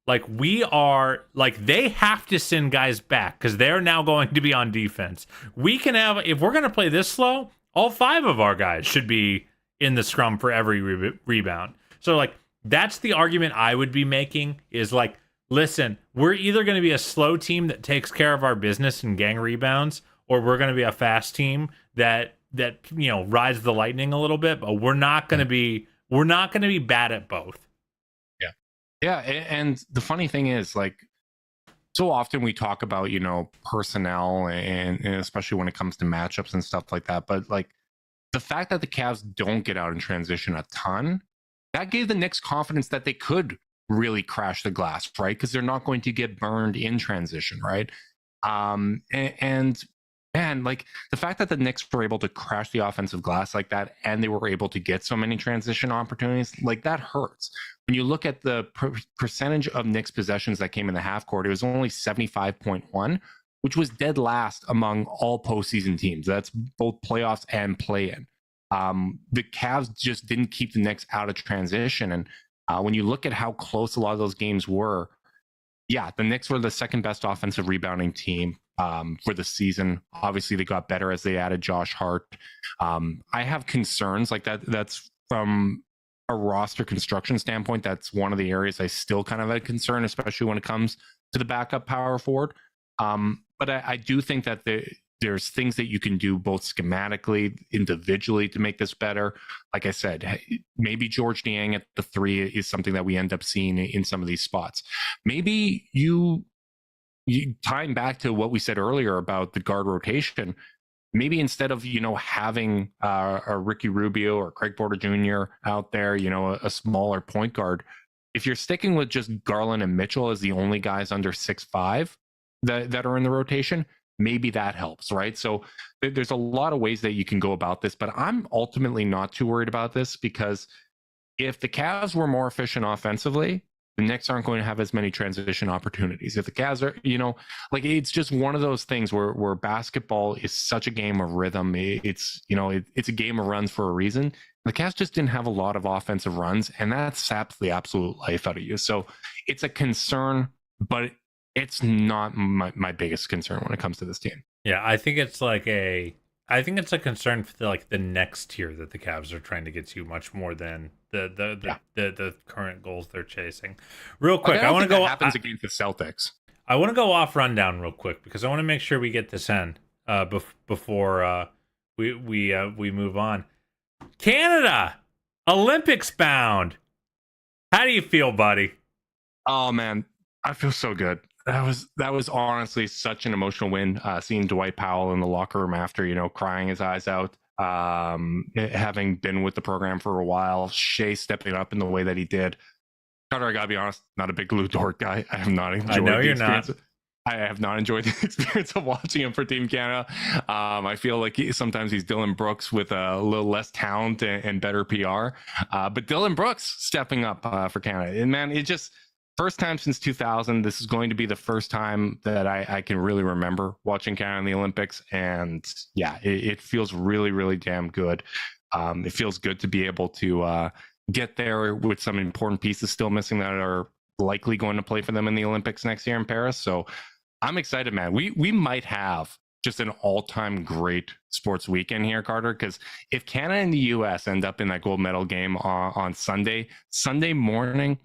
They have to send guys back because they're now going to be on defense. We can have, if we're going to play this slow, all 5 of our guys should be in the scrum for every rebound. So, like, that's the argument I would be making is, like, listen, we're either going to be a slow team that takes care of our business and gang rebounds, or we're going to be a fast team that rides the lightning a little bit, but we're not going to be bad at both. Yeah, and the funny thing is, like, so often we talk about, personnel and especially when it comes to matchups and stuff like that. But, like, the fact that the Cavs don't get out in transition a ton, that gave the Knicks confidence that they could really crash the glass, right? Because they're not going to get burned in transition, right? And man, like, the fact that the Knicks were able to crash the offensive glass like that, and they were able to get so many transition opportunities, like, that hurts. When you look at the percentage of Knicks possessions that came in the half court, it was only 75.1, which was dead last among all postseason teams. That's both playoffs and play-in. The Cavs just didn't keep the Knicks out of transition. And when you look at how close a lot of those games were, the Knicks were the second best offensive rebounding team for the season. Obviously, they got better as they added Josh Hart. I have concerns like that. That's from a roster construction standpoint. That's one of the areas I still kind of have a concern, especially when it comes to the backup power forward. But I do think that there's things that you can do both schematically, individually to make this better. Like I said, maybe George Niang at the 3 is something that we end up seeing in some of these spots. Maybe you tying back to what we said earlier about the guard rotation, maybe instead of, having a Ricky Rubio or Craig Porter Jr. out there, a smaller point guard, if you're sticking with just Garland and Mitchell as the only guys under 6'5" that are in the rotation, maybe that helps, right? So there's a lot of ways that you can go about this, but I'm ultimately not too worried about this because if the Cavs were more efficient offensively, the Knicks aren't going to have as many transition opportunities. If the Cavs are, it's just one of those things where basketball is such a game of rhythm. It's a game of runs for a reason. The Cavs just didn't have a lot of offensive runs, and that saps the absolute life out of you. So it's a concern, but it's not my biggest concern when it comes to this team. Yeah, I think it's a concern for the next tier that the Cavs are trying to get to much more than the current goals they're chasing. Real quick, I want to go. Happens against the Celtics. I want to go off rundown real quick because I want to make sure we get this in before we move on. Canada, Olympics bound. How do you feel, buddy? Oh man, I feel so good. That was honestly such an emotional win. Seeing Dwight Powell in the locker room after, crying his eyes out. having been with the program for a while, Shea stepping up in the way that he did. Carter, I gotta be honest, not a big Lou Dort guy. I have not enjoyed. I know the you're experience. not. I have not enjoyed the experience of watching him for Team Canada. I feel like sometimes he's Dylan Brooks with a little less talent and better PR. But Dylan Brooks stepping up for Canada. And man, it just, first time since 2000. This is going to be the first time that I can really remember watching Canada in the Olympics. And yeah, it feels really, really damn good. It feels good to be able to get there with some important pieces still missing that are likely going to play for them in the Olympics next year in Paris. So I'm excited, man. We might have just an all-time great sports weekend here, Carter, because if Canada and the US end up in that gold medal game on Sunday morning,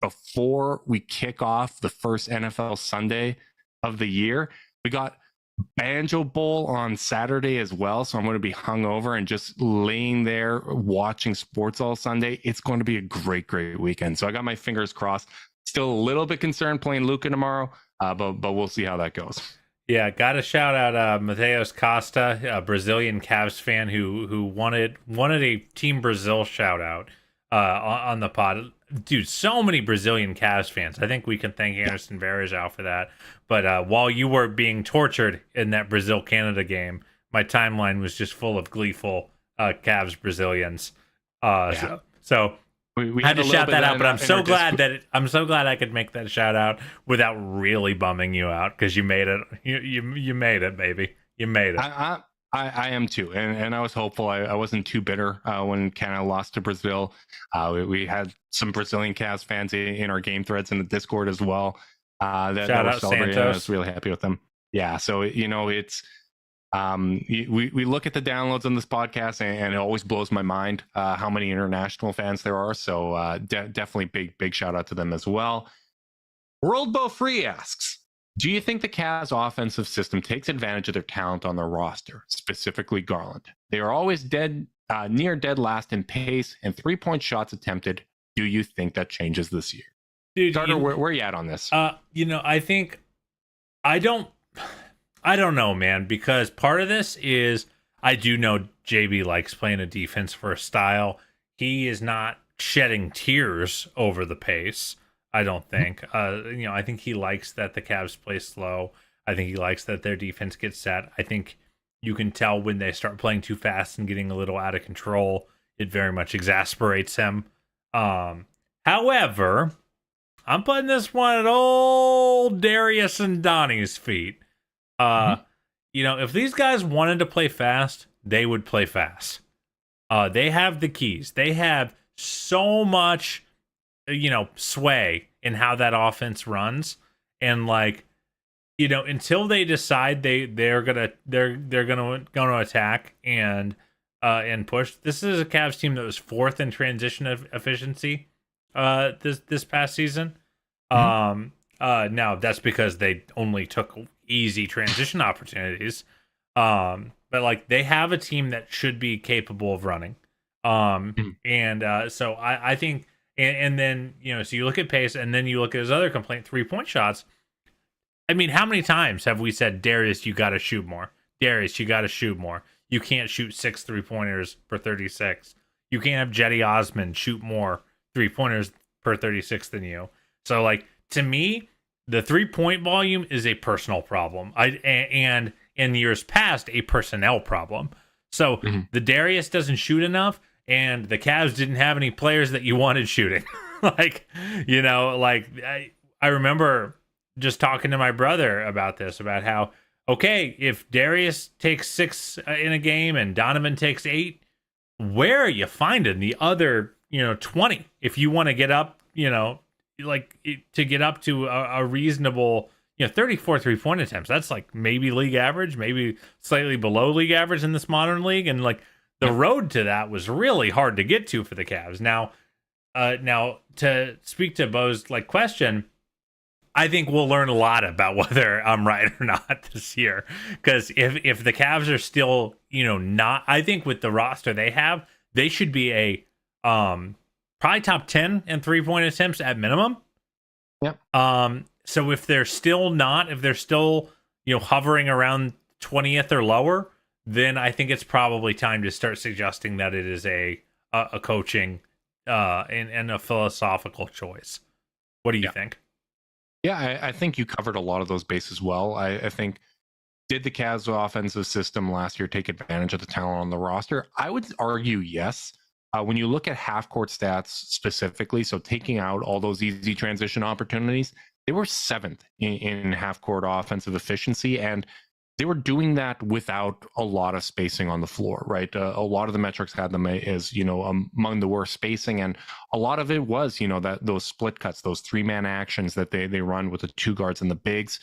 before we kick off the first NFL Sunday of the year, we got Banjo Bowl on Saturday as well. So I'm going to be hungover and just laying there watching sports all Sunday. It's going to be a great, great weekend. So I got my fingers crossed. Still a little bit concerned playing Luka tomorrow, but we'll see how that goes. Yeah, got to shout out Mateus Costa, a Brazilian Cavs fan who wanted a Team Brazil shout out on the pod. Dude, so many Brazilian Cavs fans. I think we can thank Anderson Varejao for that. But while you were being tortured in that Brazil-Canada game, my timeline was just full of gleeful Cavs Brazilians. So we had to shout that out. But I'm so glad I'm so glad I could make that shout out without really bumming you out, because you made it. You made it, baby. You made it. I am too, and I was hopeful. I wasn't too bitter when Canada lost to Brazil. We had some Brazilian Cavs fans in our game threads in the Discord as well. That were celebrating. Santos. I was really happy with them. Yeah, so it's we look at the downloads on this podcast, and it always blows my mind how many international fans there are. So definitely big shout out to them as well. World Bow Free asks, do you think the Cavs offensive system takes advantage of their talent on their roster, specificically Garland? They are always near dead last in pace and 3-point shots attempted. Do you think that changes this year? Dude, Carter, where are you at on this? I think I don't know, man, because part of this is I do know JB likes playing a defense first style. He is not shedding tears over the pace. I don't think. I think he likes that the Cavs play slow. I think he likes that their defense gets set. I think you can tell when they start playing too fast and getting a little out of control. It very much exasperates him. However, I'm putting this one at old Darius and Donnie's feet. If these guys wanted to play fast, they would play fast. They have the keys. They have so much sway in how that offense runs, and until they decide they're gonna attack and push. This is a Cavs team that was 4th in transition efficiency this past season. Now that's because they only took easy transition opportunities, but they have a team that should be capable of running. So I think. And then, so you look at pace, and then you look at his other complaint, 3-point shots. I mean, how many times have we said, Darius, you got to shoot more? Darius, you got to shoot more. You can't shoot 6 3-pointers per 36. You can't have Jetty Osmond shoot more 3-pointers per 36 than you. So, to me, the 3-point volume is a personal problem. And in years past, a personnel problem. So, the Darius doesn't shoot enough, and the Cavs didn't have any players that you wanted shooting. I remember just talking to my brother about this, about how, okay, if Darius takes 6 in a game and Donovan takes 8, where are you finding the other, 20? If you want to get up, to get up to a reasonable, 34 3-point attempts, that's maybe league average, maybe slightly below league average in this modern league. And the road to that was really hard to get to for the Cavs. Now to speak to Bo's question, I think we'll learn a lot about whether I'm right or not this year. Because if the Cavs are still, not, I think with the roster they have, they should be a probably top 10 in 3-point attempts at minimum. Yep. So if they're still not, if they're still, hovering around 20th or lower, then I think it's probably time to start suggesting that it is a coaching and a philosophical choice. What do you think? Yeah, I think you covered a lot of those bases well. I think, did the Cavs offensive system last year take advantage of the talent on the roster? I would argue yes. When you look at half-court stats specifically, so taking out all those easy transition opportunities, they were 7th in half-court offensive efficiency, and they were doing that without a lot of spacing on the floor, right? A lot of the metrics had them as, among the worst spacing. And a lot of it was, that those split cuts, those 3-man actions that they run with the 2 guards and the bigs.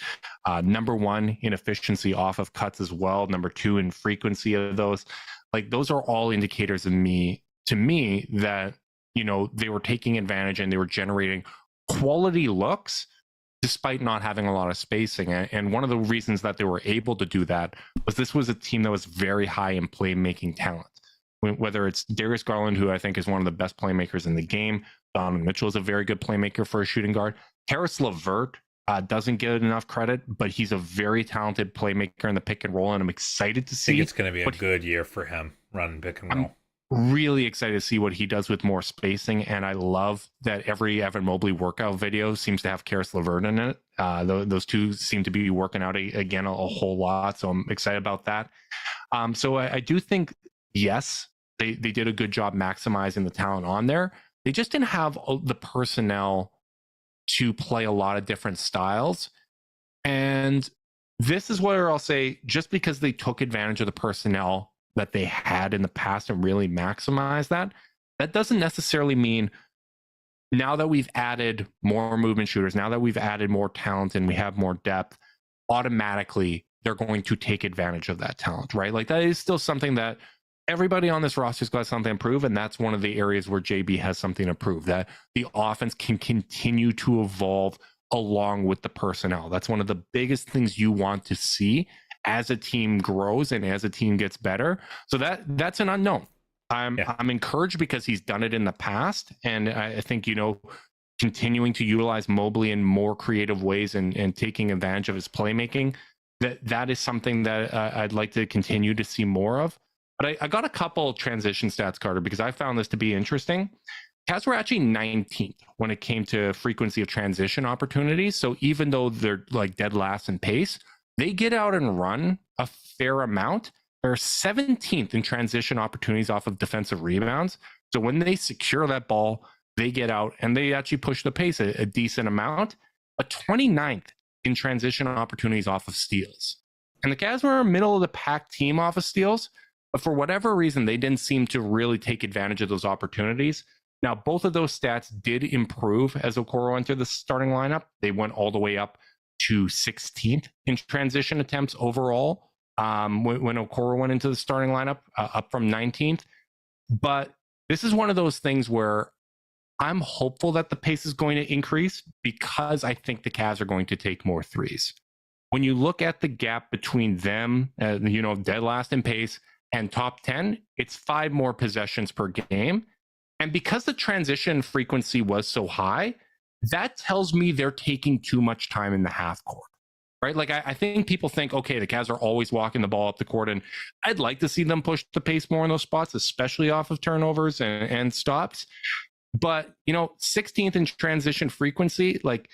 Number 1 in efficiency off of cuts as well. Number 2 in frequency of those. Like, those are all indicators to me that, they were taking advantage and they were generating quality looks despite not having a lot of spacing. And one of the reasons that they were able to do that was this was a team that was very high in playmaking talent. Whether it's Darius Garland, who I think is one of the best playmakers in the game. Donovan Mitchell is a very good playmaker for a shooting guard. Karis LeVert doesn't get enough credit, but he's a very talented playmaker in the pick and roll, and I'm excited to see. I think it's going to be a good year for him running pick and roll. Really excited to see what he does with more spacing, and I love that every Evan Mobley workout video seems to have Karis LeVert in it. Those two seem to be working out again a whole lot, so I'm excited about that. So I do think, yes, they did a good job maximizing the talent on there. They just didn't have the personnel to play a lot of different styles, and this is where I'll say, just because they took advantage of the personnel that they had in the past and really maximize that doesn't necessarily mean, now that we've added more movement shooters, now that we've added more talent and we have more depth, automatically they're going to take advantage of that talent, right? Like, that is still something that everybody on this roster's got something to prove, and that's one of the areas where JB has something to prove, that the offense can continue to evolve along with the personnel. That's one of the biggest things you want to see as a team grows and as a team gets better. So that's an unknown. I'm encouraged because he's done it in the past, and I think, continuing to utilize Mobley in more creative ways and taking advantage of his playmaking, that is something that I'd like to continue to see more of. But I got a couple transition stats, Carter, because I found this to be interesting. Cavs were actually 19th when it came to frequency of transition opportunities. So even though they're like dead last in pace, they get out and run a fair amount. They're 17th in transition opportunities off of defensive rebounds. So when they secure that ball, they get out and they actually push the pace a decent amount. But 29th in transition opportunities off of steals. And the Cavs were a middle of the pack team off of steals, but for whatever reason, they didn't seem to really take advantage of those opportunities. Now, both of those stats did improve as Okoro entered the starting lineup. They went all the way up to 16th in transition attempts overall when Okoro went into the starting lineup, up from 19th. But this is one of those things where I'm hopeful that the pace is going to increase, because I think the Cavs are going to take more threes. When you look at the gap between them, dead last in pace and top 10, it's 5 more possessions per game. And because the transition frequency was so high, that tells me they're taking too much time in the half court, right? Like, I think people think, okay, the Cavs are always walking the ball up the court, and I'd like to see them push the pace more in those spots, especially off of turnovers and stops. But, 16th in transition frequency, like,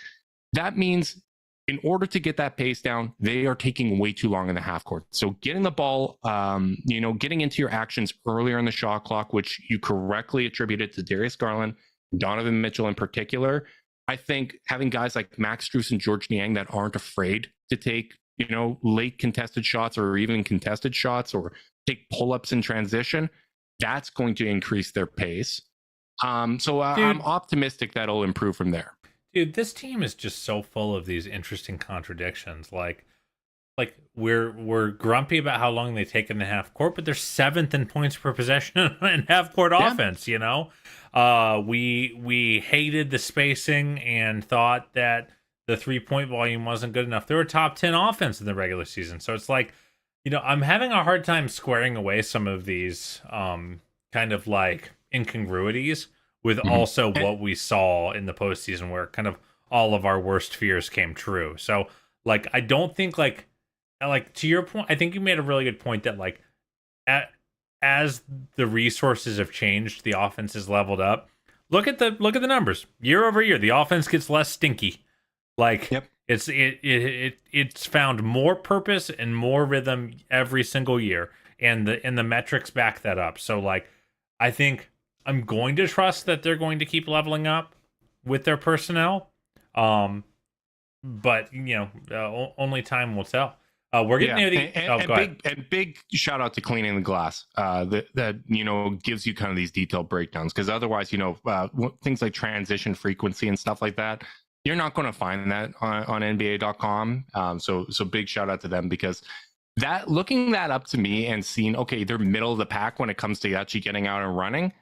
that means in order to get that pace down, they are taking way too long in the half court. So getting the ball, getting into your actions earlier in the shot clock, which you correctly attributed to Darius Garland, Donovan Mitchell in particular. I think having guys like Max Strus and George Niang that aren't afraid to take, late contested shots or even contested shots or take pull-ups in transition, that's going to increase their pace. So I'm optimistic that'll improve from there. Dude, this team is just so full of these interesting contradictions. Like we're grumpy about how long they take in the half court, but they're 7th in points per possession in half court offense. We hated the spacing and thought that the 3-point volume wasn't good enough. They were top 10 offense in the regular season. So it's like, I'm having a hard time squaring away some of these kind of like incongruities with also what we saw in the postseason, where kind of all of our worst fears came true. So, like, I don't think like to your point, I think you made a really good point that, like, as the resources have changed, the offense has leveled up. Look at the numbers. Year over year, the offense gets less stinky. Like Yep. it's found more purpose and more rhythm every single year, and the metrics back that up. So like, I think I'm going to trust that they're going to keep leveling up with their personnel. But only time will tell. We're getting near the big shout out to Cleaning the Glass. That gives you kind of these detailed breakdowns, because otherwise, things like transition frequency and stuff like that, you're not going to find that on NBA.com. So big shout out to them, because looking that up to me and seeing, okay, they're middle of the pack when it comes to actually getting out and running.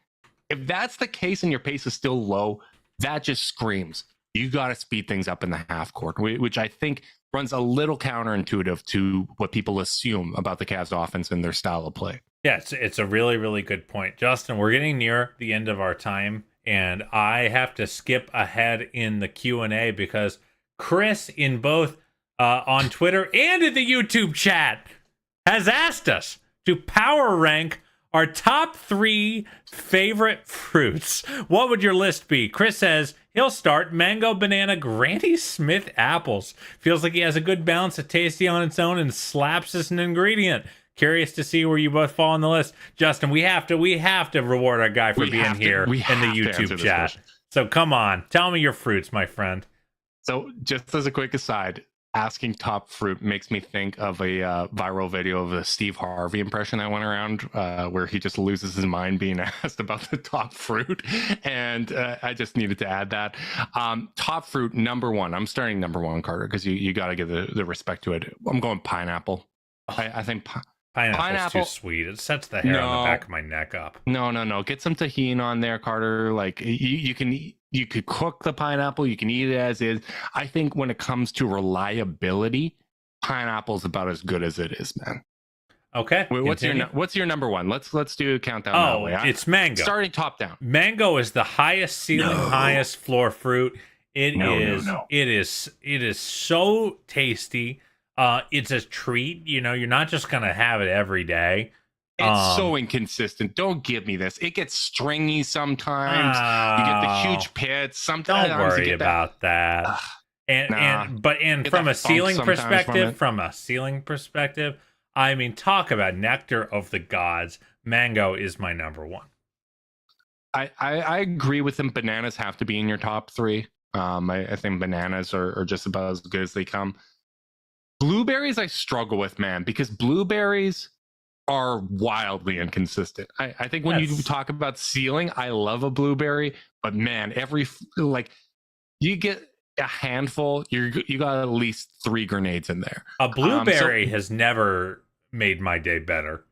If that's the case and your pace is still low, that just screams you got to speed things up in the half court, which I think runs a little counterintuitive to what people assume about the Cavs offense and their style of play. Yeah, it's a really, really good point. Justin, we're getting near the end of our time, and I have to skip ahead in the Q&A because Chris, in both on Twitter and in the YouTube chat, has asked us to power rank our top 3 favorite fruits. What would your list be? Chris says he'll start mango, banana, Granny Smith apples. Feels like he has a good balance of tasty on its own and slaps as an ingredient. Curious to see where you both fall on the list. Justin, we have to reward our guy for being here in the YouTube chat. So come on, tell me your fruits, my friend. So just as a quick aside, asking top fruit makes me think of a viral video of a Steve Harvey impression that went around where he just loses his mind being asked about the top fruit. And I just needed to add that. Top fruit, number 1. I'm starting number 1, Carter, because you got to give the respect to it. I'm going pineapple. I think Pineapple's too sweet. It sets the hair on the back of my neck up. No. Get some tahini on there, Carter. Like you could cook the pineapple. You can eat it as is. I think when it comes to reliability, pineapple's about as good as it is, man. Okay. Wait, what's your number 1? Let's do a countdown. Oh, that way. It's mango. Starting top down. Mango is the highest ceiling, highest floor fruit. It is so tasty. It's a treat. You're not just gonna have it every day. It's so inconsistent. Don't give me this. It gets stringy sometimes. You get the huge pits. Sometimes don't worry about that. And from a ceiling perspective, I mean, talk about nectar of the gods. Mango is my number 1. I agree with him. Bananas have to be in your top 3. I think bananas are just about as good as they come. Blueberries I struggle with, man, because blueberries are wildly inconsistent. I think when you talk about ceiling, I love a blueberry, but man, you get a handful, you got at least 3 grenades in there. A blueberry has never made my day better.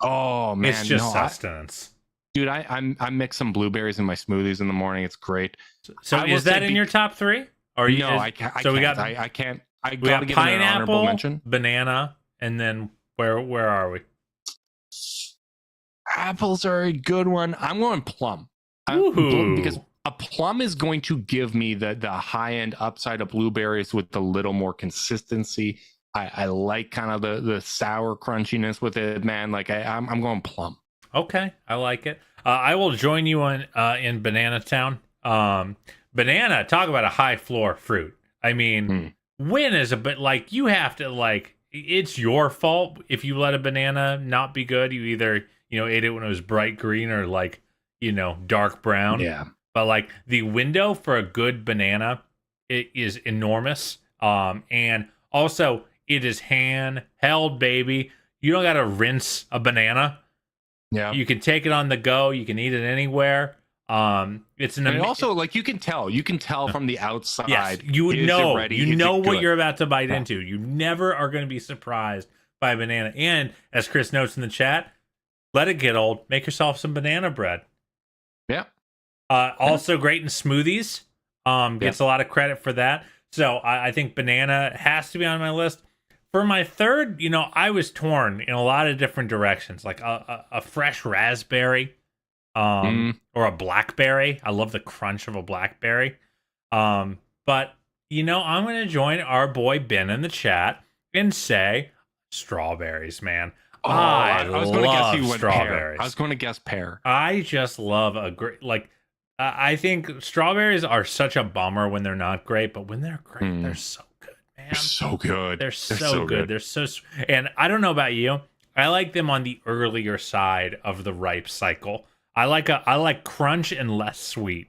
Oh man, it's just sustenance. Dude, I mix some blueberries in my smoothies in the morning. It's great. So is that in your top 3? Or I can't. I can't. I gotta give an honorable mention. Banana, and then where are we? Apples are a good one. I'm going plum. Because a plum is going to give me the high end upside of blueberries with a little more consistency. I like kind of the sour crunchiness with it, man. Like I'm going plum. Okay, I like it. I will join you in Banana Town. Banana, talk about a high floor fruit. I mean, win is a bit like you have to it's your fault if you let a banana not be good. You either ate it when it was bright green or dark brown. Yeah. But the window for a good banana, it is enormous. And also it is hand held, baby. You don't got to rinse a banana. Yeah. You can take it on the go. You can eat it anywhere. It's also you can tell from the outside. Yes, you know what you're about to bite into. You never are going to be surprised by a banana. And as Chris notes in the chat, let it get old. Make yourself some banana bread. Yeah. Also great in smoothies. Gets a lot of credit for that. So I think banana has to be on my list. For my third, I was torn in a lot of different directions, like a fresh raspberry. Or a blackberry. I love the crunch of a blackberry. But I'm going to join our boy Ben in the chat and say strawberries, man. Oh, I was going to guess you went strawberries. pear. I was going to guess pear. I just love a great, like, I think strawberries are such a bummer when they're not great, but when they're great, they're so good, man. They're so good. They're so good. They're so, and I don't know about you, I like them on the earlier side of the ripe cycle. I like crunch and less sweet.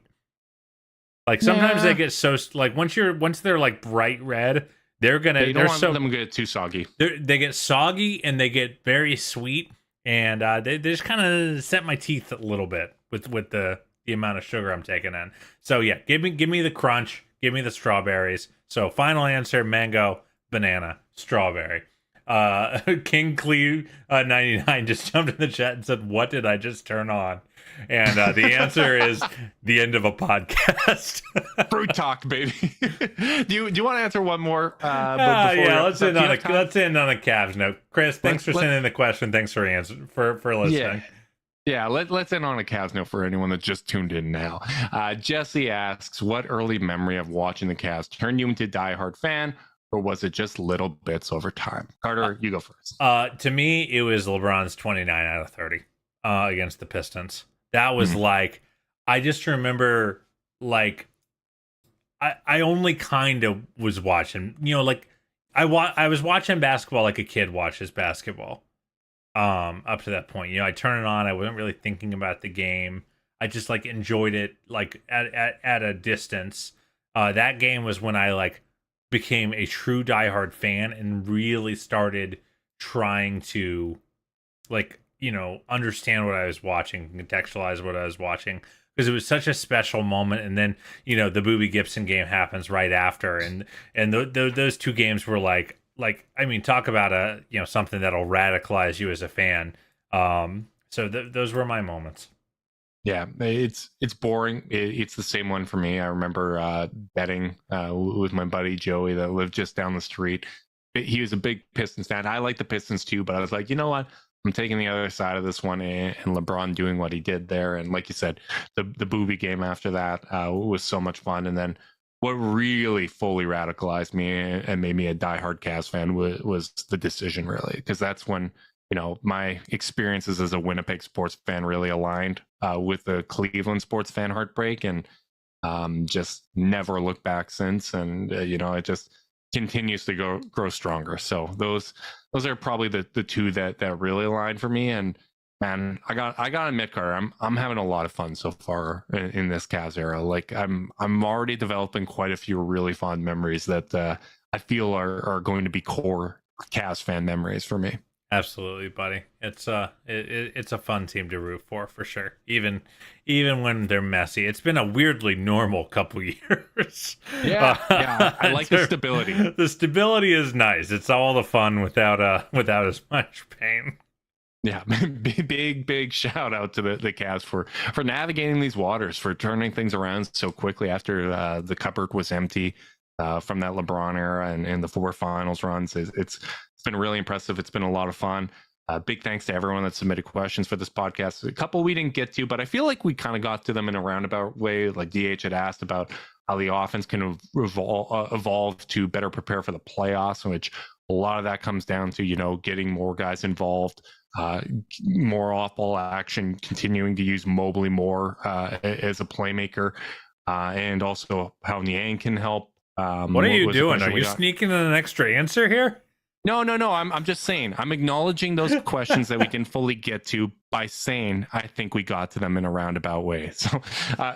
Like sometimes they get so, like once they're like bright red, they don't want them to get too soggy. They get soggy and they get very sweet, and they just kind of set my teeth a little bit with the amount of sugar I'm taking in. So yeah, give me the crunch, give me the strawberries. So final answer: mango, banana, strawberry. King Cleve 99 just jumped in the chat and said, "What did I just turn on?" And the answer is the end of a podcast. Fruit talk, baby. do you want to answer one more? Let's end on a Cavs note. Chris, thanks for sending the question. Thanks for listening. Yeah, let's end on a Cavs note for anyone that just tuned in now. Jesse asks, what early memory of watching the Cavs turned you into a diehard fan, or was it just little bits over time? Carter, you go first. To me, it was LeBron's 29 out of 30 against the Pistons. That was like, I just remember, like, I only kind of was watching, like, I was watching basketball like a kid watches basketball. Up to that point, I turn it on. I wasn't really thinking about the game. I just like enjoyed it, like at a distance. That game was when I like became a true diehard fan and really started trying to, like, understand what I was watching, contextualize what I was watching, because it was such a special moment. And then the Boobie Gibson game happens right after, and those two games were like I mean, talk about something that'll radicalize you as a fan. So those were my moments. Yeah, it's boring. It's the same one for me. I remember betting with my buddy Joey that lived just down the street. He was a big Pistons fan. I like the Pistons too, but I was like, you know what? I'm taking the other side of this one, and LeBron doing what he did there. And like you said, the Boobie game after that was so much fun. And then what really fully radicalized me and made me a diehard Cavs fan was the decision, really, because that's when my experiences as a Winnipeg sports fan really aligned with the Cleveland sports fan heartbreak, and just never looked back since. And it just continues to grow stronger. So those are probably the two that really aligned for me. And man, I gotta admit, Carter, I'm having a lot of fun so far in this Cavs era. Like I'm already developing quite a few really fond memories that I feel are going to be core Cavs fan memories for me. Absolutely, buddy. It's a fun team to root for sure. Even when they're messy. It's been a weirdly normal couple years. Yeah. I like the stability. The stability is nice. It's all the fun without as much pain. Yeah, big shout out to the Cavs for navigating these waters, for turning things around so quickly after the cupboard was empty from that LeBron era and the 4 finals runs. It's been really impressive. It's been a lot of fun. Big thanks to everyone that submitted questions for this podcast. A couple we didn't get to, but I feel like we kind of got to them in a roundabout way. Like DH had asked about how the offense can evolve to better prepare for the playoffs, which a lot of that comes down to, getting more guys involved, more off-ball action, continuing to use Mobley more as a playmaker, and also how Niang can help. What are you doing? Are you sneaking in an extra answer here? No. I'm just saying. I'm acknowledging those questions that we didn't fully get to by saying I think we got to them in a roundabout way. So,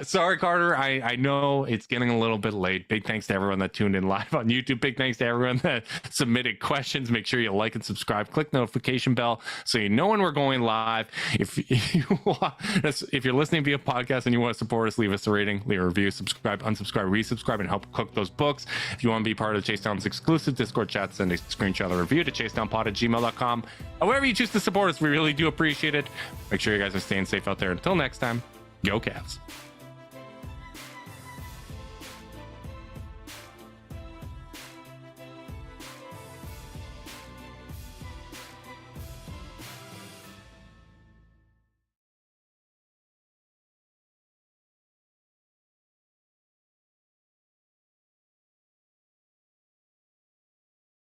sorry, Carter. I know it's getting a little bit late. Big thanks to everyone that tuned in live on YouTube. Big thanks to everyone that submitted questions. Make sure you like and subscribe. Click the notification bell so you know when we're going live. If you're listening via podcast and you want to support us, leave us a rating, leave a review, subscribe, unsubscribe, resubscribe, and help cook those books. If you want to be part of the Chase Down's exclusive Discord chat, send a screenshot of the review to chasedownpod@gmail.com. However you choose to support us, we really do appreciate it. Make sure you guys are staying safe out there. Until next time, go Cavs.